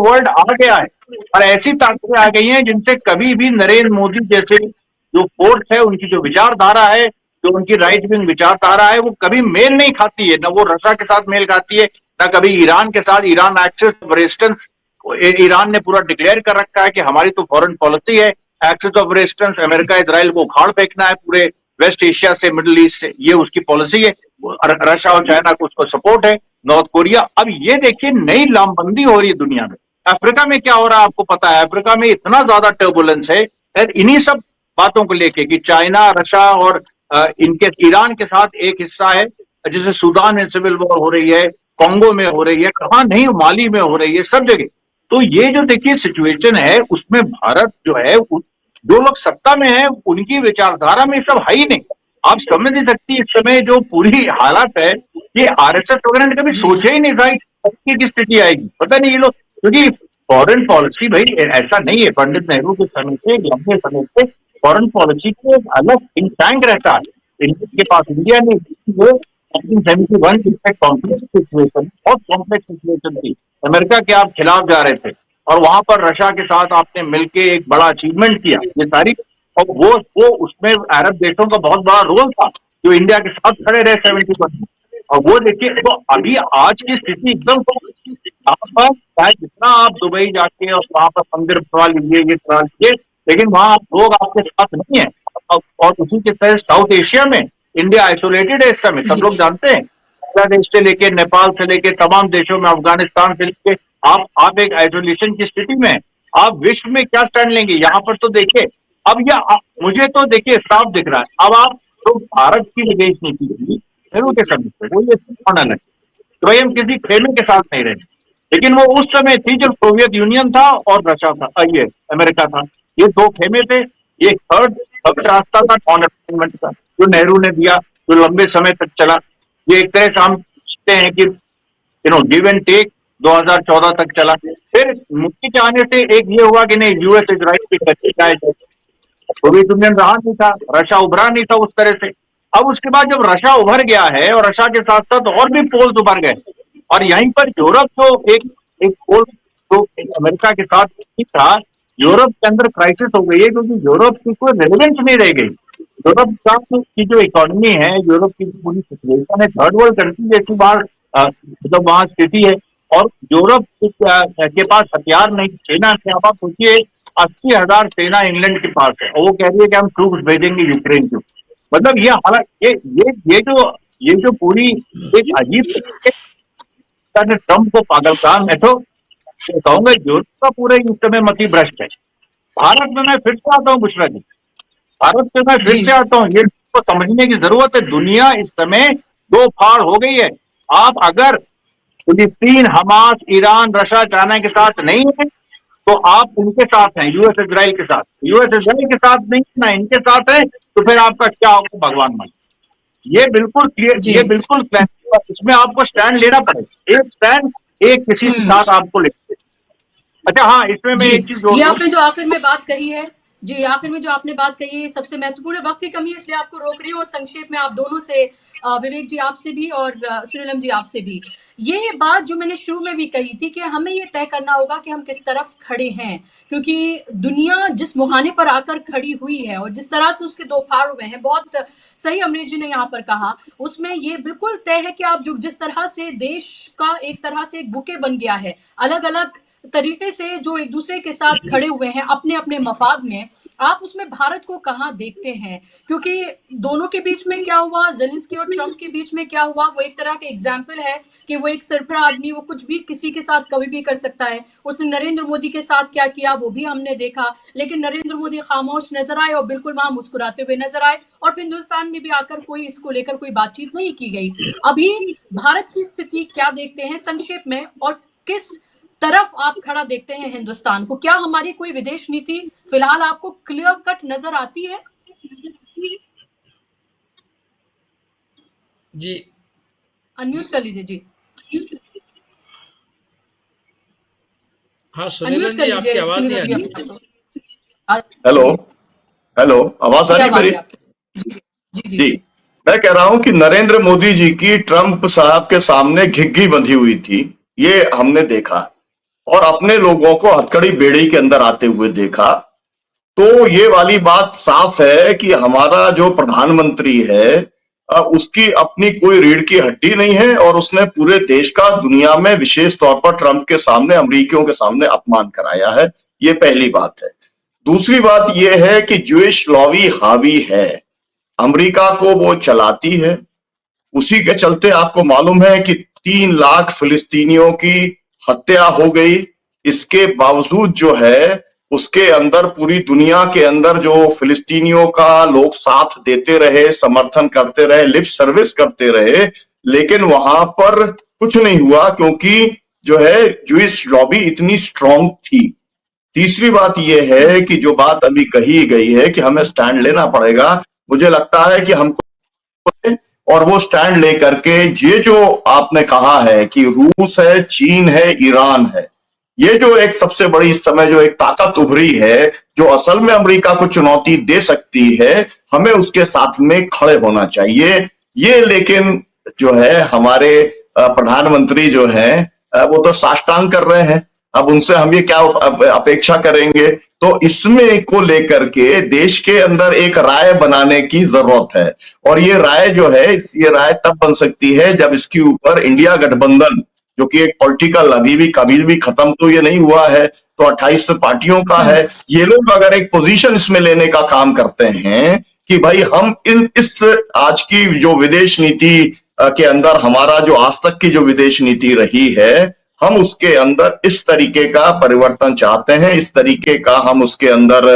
वर्ल्ड आ गया है और ऐसी ताकतें आ गई हैं जिनसे कभी भी नरेंद्र मोदी जैसे जो फोर्स है, उनकी जो विचारधारा है, जो उनकी राइट विंग विचारधारा है, वो कभी मेल नहीं खाती है। न वो रशिया के साथ मेल खाती है, न कभी ईरान के साथ। Iran axis of resistance Iran ने पूरा डिक्लेयर कर रखा है कि हमारी तो फॉरेन पॉलिसी है axis of resistance, America Israel को उखाड़ फेंकना है पूरे वेस्ट एशिया से, मिडिल ईस्ट से, ये उसकी पॉलिसी है। रशिया और चाइना को उसको सपोर्ट है, नॉर्थ कोरिया। अब ये देखिए नई लामबंदी हो रही है दुनिया में। अफ्रीका में क्या हो रहा है आपको पता है, अफ्रीका में इतना ज्यादा टर्बुलेंस है इन्हीं सब बातों को लेके कि चाइना, रशिया और इनके ईरान के साथ एक हिस्सा है, जैसे सूडान में सिविल वॉर हो रही है, कांगो में हो रही है, कहां नहीं, माली में हो रही है, सब जगह। तो ये जो देखिए सिचुएशन है उसमें भारत जो है, जो लोग सत्ता में है उनकी विचारधारा में सब है ही नहीं। आप समझ नहीं सकती इस समय जो पूरी हालात है, ये आरएसएस वगैरह ने कभी सोचा ही नहीं था की स्थिति आएगी। पता नहीं ये लोग, क्योंकि फॉरेन पॉलिसी भाई ऐसा नहीं है, पंडित नेहरू के समय से, लंबे समय से फॉरेन पॉलिसी को एक अलग थिंक टैंक रहता है। इंडिया के पास इंडिया ने 1971 कॉम्प्लेक्स सिचुएशन, बहुत कॉम्प्लेक्स सिचुएशन थी, अमेरिका के आप खिलाफ जा रहे थे और वहां पर रशिया के साथ आपने मिलके एक बड़ा अचीवमेंट किया, ये सारी, और वो उसमें अरब देशों का बहुत बड़ा रोल था जो इंडिया के साथ खड़े रहे 71 में। और वो देखिए, तो अभी आज की स्थिति एकदम, यहाँ पर चाहे जितना आप दुबई जाके और वहां पर मंदिर बनवा लीजिए, ये करा लीजिए, लेकिन वहां लोग आपके साथ नहीं है। और उसी के तरह साउथ एशिया में इंडिया आइसोलेटेड है इस समय, सब लोग जानते हैं, बांग्लादेश से लेके, नेपाल से लेके, तमाम देशों में, अफगानिस्तान से लेके, आप एक आइसोलेशन की स्थिति में, आप विश्व में क्या स्टैंड लेंगे? यहाँ पर तो देखिए, अब मुझे तो देखिए साफ दिख रहा है, अब आप तो भारत की विदेश नीति थी नेहरू के समय से, वो ये अलग, तो भाई हम किसी खेमे के साथ नहीं रहे, लेकिन वो उस समय थी जब सोवियत यूनियन था और रशिया था, ये अमेरिका था, ये दो खेमे थे। ये थर्ड रास्ता था नॉन अलाइनमेंट का, जो नेहरू ने दिया, जो लंबे समय तक चला। ये एक तरह से हम कहते हैं कि गिव एंड टेक 2014 तक चला। फिर मुक्ति के आने से एक ये हुआ कि नहीं, यूएस इजराइल की टक्कर जाए, सोवियत यूनियन रहा नहीं था, रशिया उभरा नहीं था उस तरह से। अब उसके बाद जब रशिया उभर गया है और रशिया के साथ साथ और भी पोल्स उभर गए, और यहीं पर यूरोप जो एक पोल जो अमेरिका के साथ था, यूरोप के अंदर क्राइसिस हो गई है, क्योंकि यूरोप की कोई रेलिवेंस नहीं रह गई। यूरोप की जो इकोनॉमी है, यूरोप की पूरी सिचुएशन है, थर्ड वर्ल्ड कंट्री जैसी बात, मतलब वहां स्थिति है, और यूरोप के पास हथियार नहीं, सेना नहीं। अब आप सोचिए 80,000 सेना इंग्लैंड के पास है और वो कह रही है कि हम ट्रूप्स भेजेंगे यूक्रेन को। मतलब ये हालत, ये जो पूरी एक अजीब ट्रम्प को पागल कहा। मैं तो कहूंगा यूरोप का पूरे इस समय मति भ्रष्ट है। भारत में मैं फिर से आता हूँ बुशरा जी, भारत में मैं फिर से आता हूँ, ये तो समझने की जरूरत है। दुनिया इस समय दो फाड़ हो गई है। आप अगर फिलिस्तीन, हमास, ईरान, रशिया, चाइना के साथ नहीं है तो आप उनके साथ हैं, यूएस इजराइल के साथ। यूएस इजराइल के साथ नहीं ना इनके साथ है, तो फिर आपका क्या होगा भगवान मान। ये बिल्कुल क्लियर, ये बिल्कुल क्लियर, इसमें आपको स्टैंड लेना पड़ेगा, एक स्टैंड एक किसी के साथ आपको लेना। अच्छा हाँ, इसमें मैं एक चीज जोड़ दूं, आपने जो आखिर में बात कही है जी, आखिर में जो आपने बात कही है सबसे महत्वपूर्ण, वक्त की कमी है इसलिए आपको रोक रही हूँ, और संक्षेप में आप दोनों से, विवेक जी आपसे भी और श्रीलम जी आपसे भी, ये बात जो मैंने शुरू में भी कही थी कि हमें ये तय करना होगा कि हम किस तरफ खड़े हैं, क्योंकि दुनिया जिस मुहाने पर आकर खड़ी हुई है और जिस तरह से उसके दो फाड़ हुए हैं, बहुत सही अमरीश जी ने यहाँ पर कहा, उसमें ये बिल्कुल तय है कि आप जो जिस तरह से देश का एक तरह से एक बुके बन गया है, अलग अलग तरीके से जो एक दूसरे के साथ खड़े हुए हैं अपने अपने मफाद में, आप उसमें भारत को कहाँ देखते हैं? क्योंकि दोनों के बीच में क्या हुआ, ज़ेलेंस्की और ट्रम्प के बीच में क्या हुआ, वो एक तरह का एग्जाम्पल है कि वो एक सरफरा आदमी, वो कुछ भी किसी के साथ कभी भी कर सकता है। उसने नरेंद्र मोदी के साथ क्या किया वो भी हमने देखा, लेकिन नरेंद्र मोदी खामोश नजर आए और बिल्कुल वहां मुस्कुराते हुए नजर आए, और फिर हिंदुस्तान में भी आकर कोई इसको लेकर कोई बातचीत नहीं की गई। अभी भारत की स्थिति क्या देखते हैं संक्षेप में, और किस तरफ आप खड़ा देखते हैं हिंदुस्तान को? क्या हमारी कोई विदेश नीति फिलहाल आपको क्लियर कट नजर आती है? जी अनम्यूट कर लीजिए जी। हाँ सुनीलन जी, आपकी आवाज नहीं आ रही। हेलो हेलो, आवाज आ रही मेरी? जी, मैं कह रहा हूं कि नरेंद्र मोदी जी की ट्रंप साहब के सामने घिघी बंधी हुई थी, ये हमने देखा, और अपने लोगों को हथकड़ी बेड़ी के अंदर आते हुए देखा। तो ये वाली बात साफ है कि हमारा जो प्रधानमंत्री है उसकी अपनी कोई रीढ़ की हड्डी नहीं है, और उसने पूरे देश का दुनिया में विशेष तौर पर ट्रंप के सामने, अमेरिकियों के सामने अपमान कराया है। ये पहली बात है। दूसरी बात यह है कि ज्यूइश लॉबी हावी है, अमेरिका को वो चलाती है। उसी के चलते आपको मालूम है कि 3 लाख फिलिस्तीनियों की हत्या हो गई। इसके बावजूद जो है उसके अंदर पूरी दुनिया के अंदर जो फिलिस्तीनियों का लोग साथ देते रहे, समर्थन करते रहे, लिप सर्विस करते रहे, लेकिन वहां पर कुछ नहीं हुआ क्योंकि जो है ज्यूइश लॉबी इतनी स्ट्रांग थी। तीसरी बात यह है कि जो बात अभी कही गई है कि हमें स्टैंड लेना पड़ेगा, मुझे लगता है कि हमको और वो स्टैंड लेकर के ये जो आपने कहा है कि रूस है, चीन है, ईरान है, ये जो एक सबसे बड़ी इस समय जो एक ताकत उभरी है, जो असल में अमेरिका को चुनौती दे सकती है, हमें उसके साथ में खड़े होना चाहिए। ये लेकिन जो है हमारे प्रधानमंत्री जो है वो तो साष्टांग कर रहे हैं। अब उनसे हम ये क्या अपेक्षा करेंगे? तो इसमें को लेकर के देश के अंदर एक राय बनाने की जरूरत है, और ये राय जो है ये राय तब बन सकती है जब इसके ऊपर इंडिया गठबंधन, जो कि एक पॉलिटिकल अभी भी कभी भी खत्म तो ये नहीं हुआ है, तो 28 पार्टियों का है, ये लोग अगर एक पोजीशन इसमें लेने का काम करते हैं कि भाई हम इस आज की जो विदेश नीति के अंदर हमारा जो आज तक की जो विदेश नीति रही है, हम उसके अंदर इस तरीके का परिवर्तन चाहते हैं, इस तरीके का हम उसके अंदर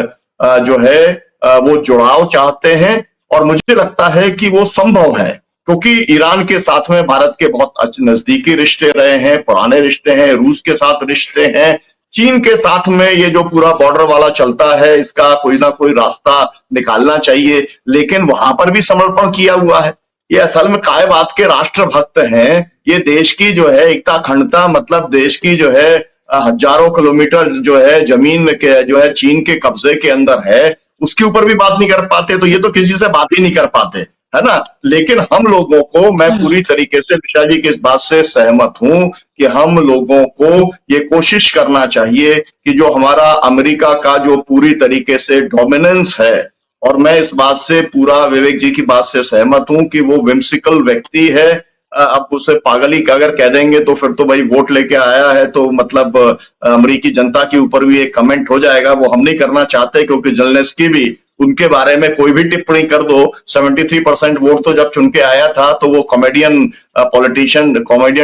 जो है वो जुड़ाव चाहते हैं, और मुझे लगता है कि वो संभव है, क्योंकि ईरान के साथ में भारत के बहुत नजदीकी रिश्ते रहे हैं, पुराने रिश्ते हैं, रूस के साथ रिश्ते हैं, चीन के साथ में ये जो पूरा बॉर्डर वाला चलता है, इसका कोई ना कोई रास्ता निकालना चाहिए, लेकिन वहां पर भी समर्पण किया हुआ है। ये असल में काय बात के राष्ट्रभक्त हैं, ये देश की जो है एकता अखंडता, मतलब देश की जो है हजारों किलोमीटर जो है जमीन के जो है चीन के कब्जे के अंदर है, उसके ऊपर भी बात नहीं कर पाते, तो ये तो किसी से बात ही नहीं कर पाते, है ना। लेकिन हम लोगों को, मैं पूरी तरीके से विशा जी की इस बात से सहमत हूं कि हम लोगों को ये कोशिश करना चाहिए कि जो हमारा अमेरिका का जो पूरी तरीके से डोमिनेंस है, और मैं इस बात से पूरा विवेक जी की बात से सहमत हूं कि वो विम्सिकल व्यक्ति है, अब उसे पागल ही अगर कह देंगे तो फिर तो भाई वोट लेके आया है तो मतलब अमेरिकी जनता के ऊपर भी एक कमेंट हो जाएगा, वो हम नहीं करना चाहते, क्योंकि जेलेंस्की भी उनके बारे में कोई भी टिप्पणी कर दो, 73% वोट तो जब चुन के आया था तो वो कॉमेडियन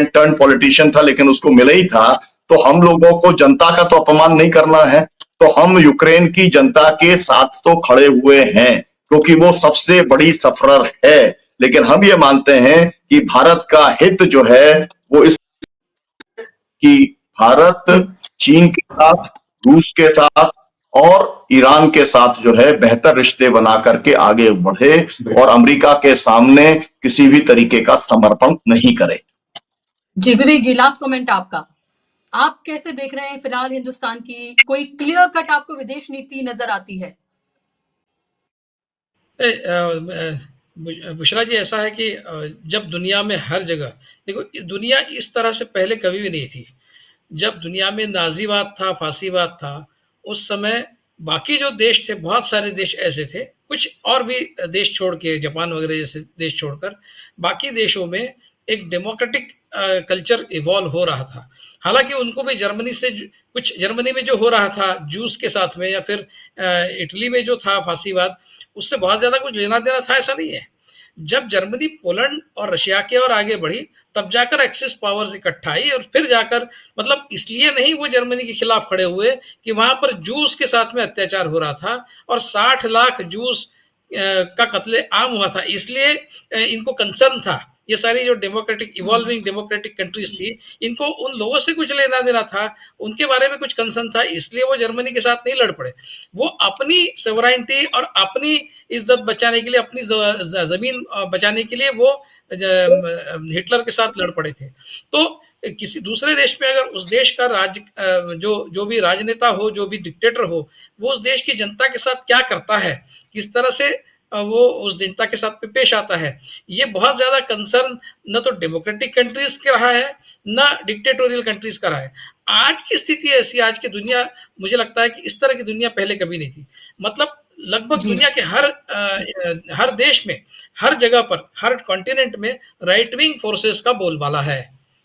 टर्न पॉलिटिशियन था, लेकिन उसको मिला ही था। तो हम लोगों को जनता का तो अपमान नहीं करना है, तो हम यूक्रेन की जनता के साथ तो खड़े हुए हैं, क्योंकि वो सबसे बड़ी सफरर है, लेकिन हम ये मानते हैं कि भारत का हित जो है वो इस कि भारत चीन के साथ, रूस के साथ और ईरान के साथ जो है बेहतर रिश्ते बना करके आगे बढ़े, और अमेरिका के सामने किसी भी तरीके का समर्पण नहीं करे। जी विवेक जी, लास्ट कमेंट आपका, आप कैसे देख रहे हैं फिलहाल हिंदुस्तान की कोई क्लियर कट आपको विदेश नीति नजर आती है? बुशरा जी, ऐसा है कि जब दुनिया में हर जगह देखो, दुनिया इस तरह से पहले कभी भी नहीं थी। जब दुनिया में नाजीवाद था, फांसीवाद था, उस समय बाकी जो देश थे, बहुत सारे देश ऐसे थे, कुछ और भी देश छोड़ के, जापान वगैरह जैसे देश छोड़कर बाकी देशों में एक डेमोक्रेटिक कल्चर इवॉल्व हो रहा था। हालांकि उनको भी जर्मनी से कुछ, जर्मनी में जो हो रहा था जूस के साथ में, या फिर इटली में जो था फांसीवाद, उससे बहुत ज़्यादा कुछ लेना देना था, ऐसा नहीं है। जब जर्मनी पोलैंड और रशिया के और आगे बढ़ी, तब जाकर एक्सिस पावर्स इकट्ठा आई, और फिर जाकर, मतलब इसलिए नहीं वो जर्मनी के खिलाफ खड़े हुए कि वहां पर जूस के साथ में अत्याचार हो रहा था और 60 लाख जूस का कत्ले आम हुआ था, इसलिए इनको कंसर्न था। ये सारी जो डेमोक्रेटिक, इवॉल्विंग डेमोक्रेटिक कंट्रीज थी, इनको उन लोगों से कुछ लेना देना था, उनके बारे में कुछ कंसर्न था, इसलिए वो जर्मनी के साथ नहीं लड़ पड़े। वो अपनी सोवरेनिटी और अपनी इज्जत बचाने के लिए, अपनी जमीन बचाने के लिए वो हिटलर के साथ लड़ पड़े थे। तो किसी दूसरे देश में अगर उस देश का जो भी राजनेता हो, जो भी डिक्टेटर हो, वो उस देश की जनता के साथ क्या करता है, किस तरह से वो उस जनता के साथ पेश आता है, ये बहुत ज्यादा कंसर्न न तो डेमोक्रेटिक कंट्रीज का रहा है, न डिक्टेटोरियल कंट्रीज का रहा है। आज की स्थिति ऐसी, आज की दुनिया, मुझे लगता है कि इस तरह की दुनिया पहले कभी नहीं थी। मतलब लगभग दुनिया के हर देश में, हर जगह पर, हर कॉन्टिनेंट में राइट विंग फोर्सेस का बोलबाला है,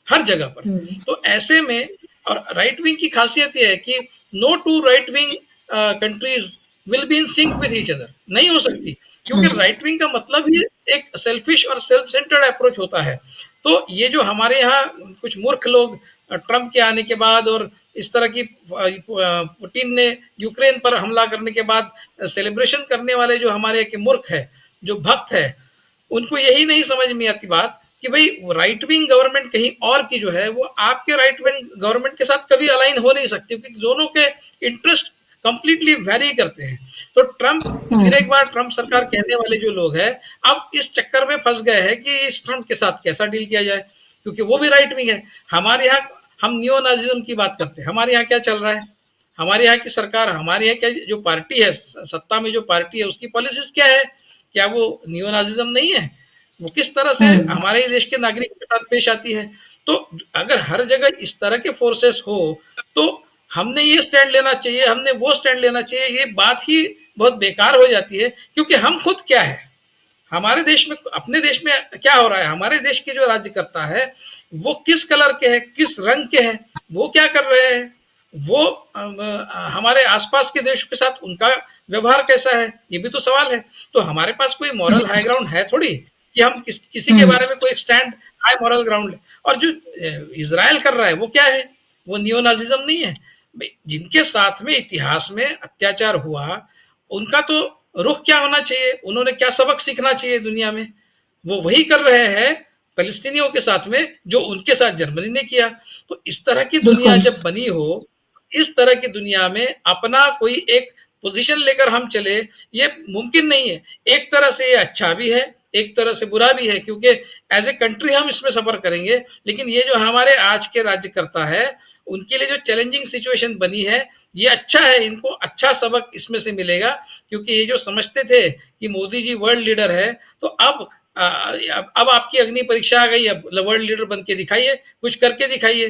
हर जगह पर। तो ऐसे में, और राइट विंग की खासियत यह है कि no two right wing countries will be in sync with each other, नहीं हो सकती, क्योंकि राइट विंग का मतलब ही एक सेल्फिश और सेल्फ सेंटर्ड अप्रोच होता है। तो ये जो हमारे यहाँ कुछ मूर्ख लोग ट्रंप के आने के बाद और इस तरह की, पुतिन ने यूक्रेन पर हमला करने के बाद सेलिब्रेशन करने वाले जो हमारे के मूर्ख है, जो भक्त है, उनको यही नहीं समझ में आती बात कि भाई राइट विंग गवर्नमेंट कहीं और की जो है, वो आपके राइट विंग गवर्नमेंट के साथ कभी अलाइन हो नहीं सकती, क्योंकि दोनों के इंटरेस्ट कंप्लीटली वैरी करते हैं। तो ट्रम्प, फिर एक बार ट्रम्प सरकार कहने वाले जो लोग हैं, अब इस चक्कर में फंस गए हैं कि इस ट्रम्प के साथ कैसा डील किया जाए, क्योंकि वो भी राइट विंग है। हमारे यहाँ हम नियो नाजिज्म की बात करते हैं, हमारे यहाँ क्या चल रहा है, हमारे यहाँ की सरकार, हमारे यहाँ क्या जो पार्टी है, सत्ता में जो पार्टी है, उसकी पॉलिसीज क्या है, क्या वो नियो नाजिज्म नहीं है? वो किस तरह से हमारे ही देश के नागरिकों के साथ पेश आती है? तो अगर हर जगह इस तरह के फोर्सेस हो तो हमने ये स्टैंड लेना चाहिए, हमने वो स्टैंड लेना चाहिए, ये बात ही बहुत बेकार हो जाती है। क्योंकि हम खुद क्या है, हमारे देश में, अपने देश में क्या हो रहा है, हमारे देश के जो राज्यकर्ता है वो किस कलर के हैं, किस रंग के हैं, वो क्या कर रहे हैं, वो हमारे आसपास के देश के साथ उनका व्यवहार कैसा है, ये भी तो सवाल है। तो हमारे पास कोई मॉरल हाई ग्राउंड है थोड़ी कि हम किसी के बारे में कोई स्टैंड हाई मॉरल ग्राउंड है। और जो इजराइल कर रहा है वो क्या है, वो नियो नाजिज्म नहीं है। जिनके साथ में इतिहास में अत्याचार हुआ, उनका तो रुख क्या होना चाहिए, उन्होंने क्या सबक सीखना चाहिए दुनिया में, वो वही कर रहे हैं फलस्तीनियों के साथ में जो उनके साथ जर्मनी ने किया। तो इस तरह की दुनिया जब बनी हो, इस तरह की दुनिया में अपना कोई एक पोजीशन लेकर हम चले, ये मुमकिन नहीं है। एक तरह से ये अच्छा भी है, एक तरह से बुरा भी है, क्योंकि एज ए कंट्री हम इसमें सफर करेंगे, लेकिन ये जो हमारे आज के राज्यकर्ता है उनके लिए जो चैलेंजिंग सिचुएशन बनी है, ये अच्छा है, इनको अच्छा सबक इसमें से मिलेगा। क्योंकि ये जो समझते थे कि मोदी जी वर्ल्ड लीडर है, तो अब आपकी अग्नि परीक्षा आ गई, अब वर्ल्ड लीडर बन के दिखाइए, कुछ करके दिखाइए,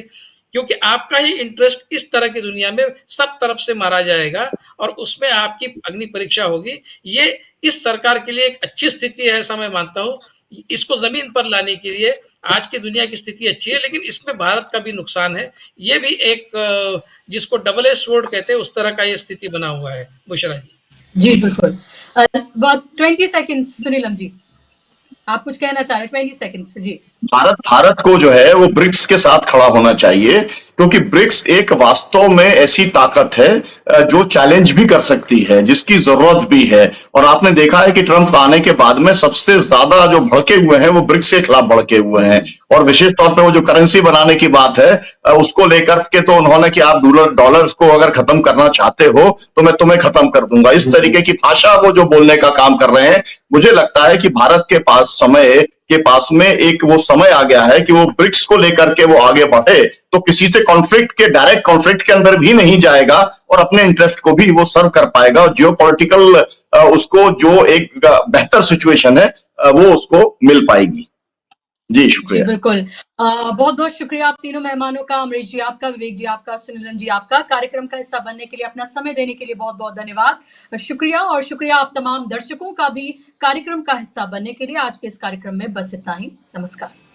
क्योंकि आपका ही इंटरेस्ट इस तरह की दुनिया में सब तरफ से मारा जाएगा और उसमें आपकी अग्नि परीक्षा होगी। ये इस सरकार के लिए एक अच्छी स्थिति है, ऐसा मैं मानता हूँ। इसको जमीन पर लाने के लिए आज की दुनिया की स्थिति अच्छी है, लेकिन इसमें भारत का भी नुकसान है। ये भी एक जिसको डबल एज स्वॉर्ड कहते हैं, उस तरह का ये स्थिति बना हुआ है। बुशरा जी। जी बिल्कुल। 20 सेकंड्स सुनीलम जी, आप कुछ कहना चाह रहे हैं? 20 सेकंड्स जी। भारत को जो है वो ब्रिक्स के साथ खड़ा होना चाहिए, क्योंकि ब्रिक्स एक वास्तव में ऐसी ताकत है जो चैलेंज भी कर सकती है, जिसकी जरूरत भी है। और आपने देखा है कि ट्रंप आने के बाद में सबसे ज्यादा जो भड़के हुए हैं वो ब्रिक्स के खिलाफ भड़के हुए हैं। और विशेष तौर पे वो जो करेंसी बनाने की बात है उसको लेकर के तो उन्होंने कि आप डॉलर को अगर खत्म करना चाहते हो तो मैं तुम्हें खत्म कर दूंगा, इस तरीके की भाषा वो जो बोलने का काम कर रहे हैं। मुझे लगता है कि भारत के पास में एक वो समय आ गया है कि वो ब्रिक्स को लेकर के वो आगे बढ़े, तो किसी से डायरेक्ट कॉन्फ्लिक्ट के अंदर भी नहीं जाएगा और अपने इंटरेस्ट को भी वो सर्व कर पाएगा। और जियोपॉलिटिकल उसको जो एक बेहतर सिचुएशन है वो उसको मिल पाएगी। जी शुक्रिया। जी बिल्कुल। बहुत बहुत शुक्रिया आप तीनों मेहमानों का, अमरीश जी आपका, विवेक जी आपका, सुनीलन जी आपका। कार्यक्रम का हिस्सा बनने के लिए, अपना समय देने के लिए बहुत बहुत धन्यवाद, शुक्रिया। और शुक्रिया आप तमाम दर्शकों का भी कार्यक्रम का हिस्सा बनने के लिए। आज के इस कार्यक्रम में बस इतना ही। नमस्कार।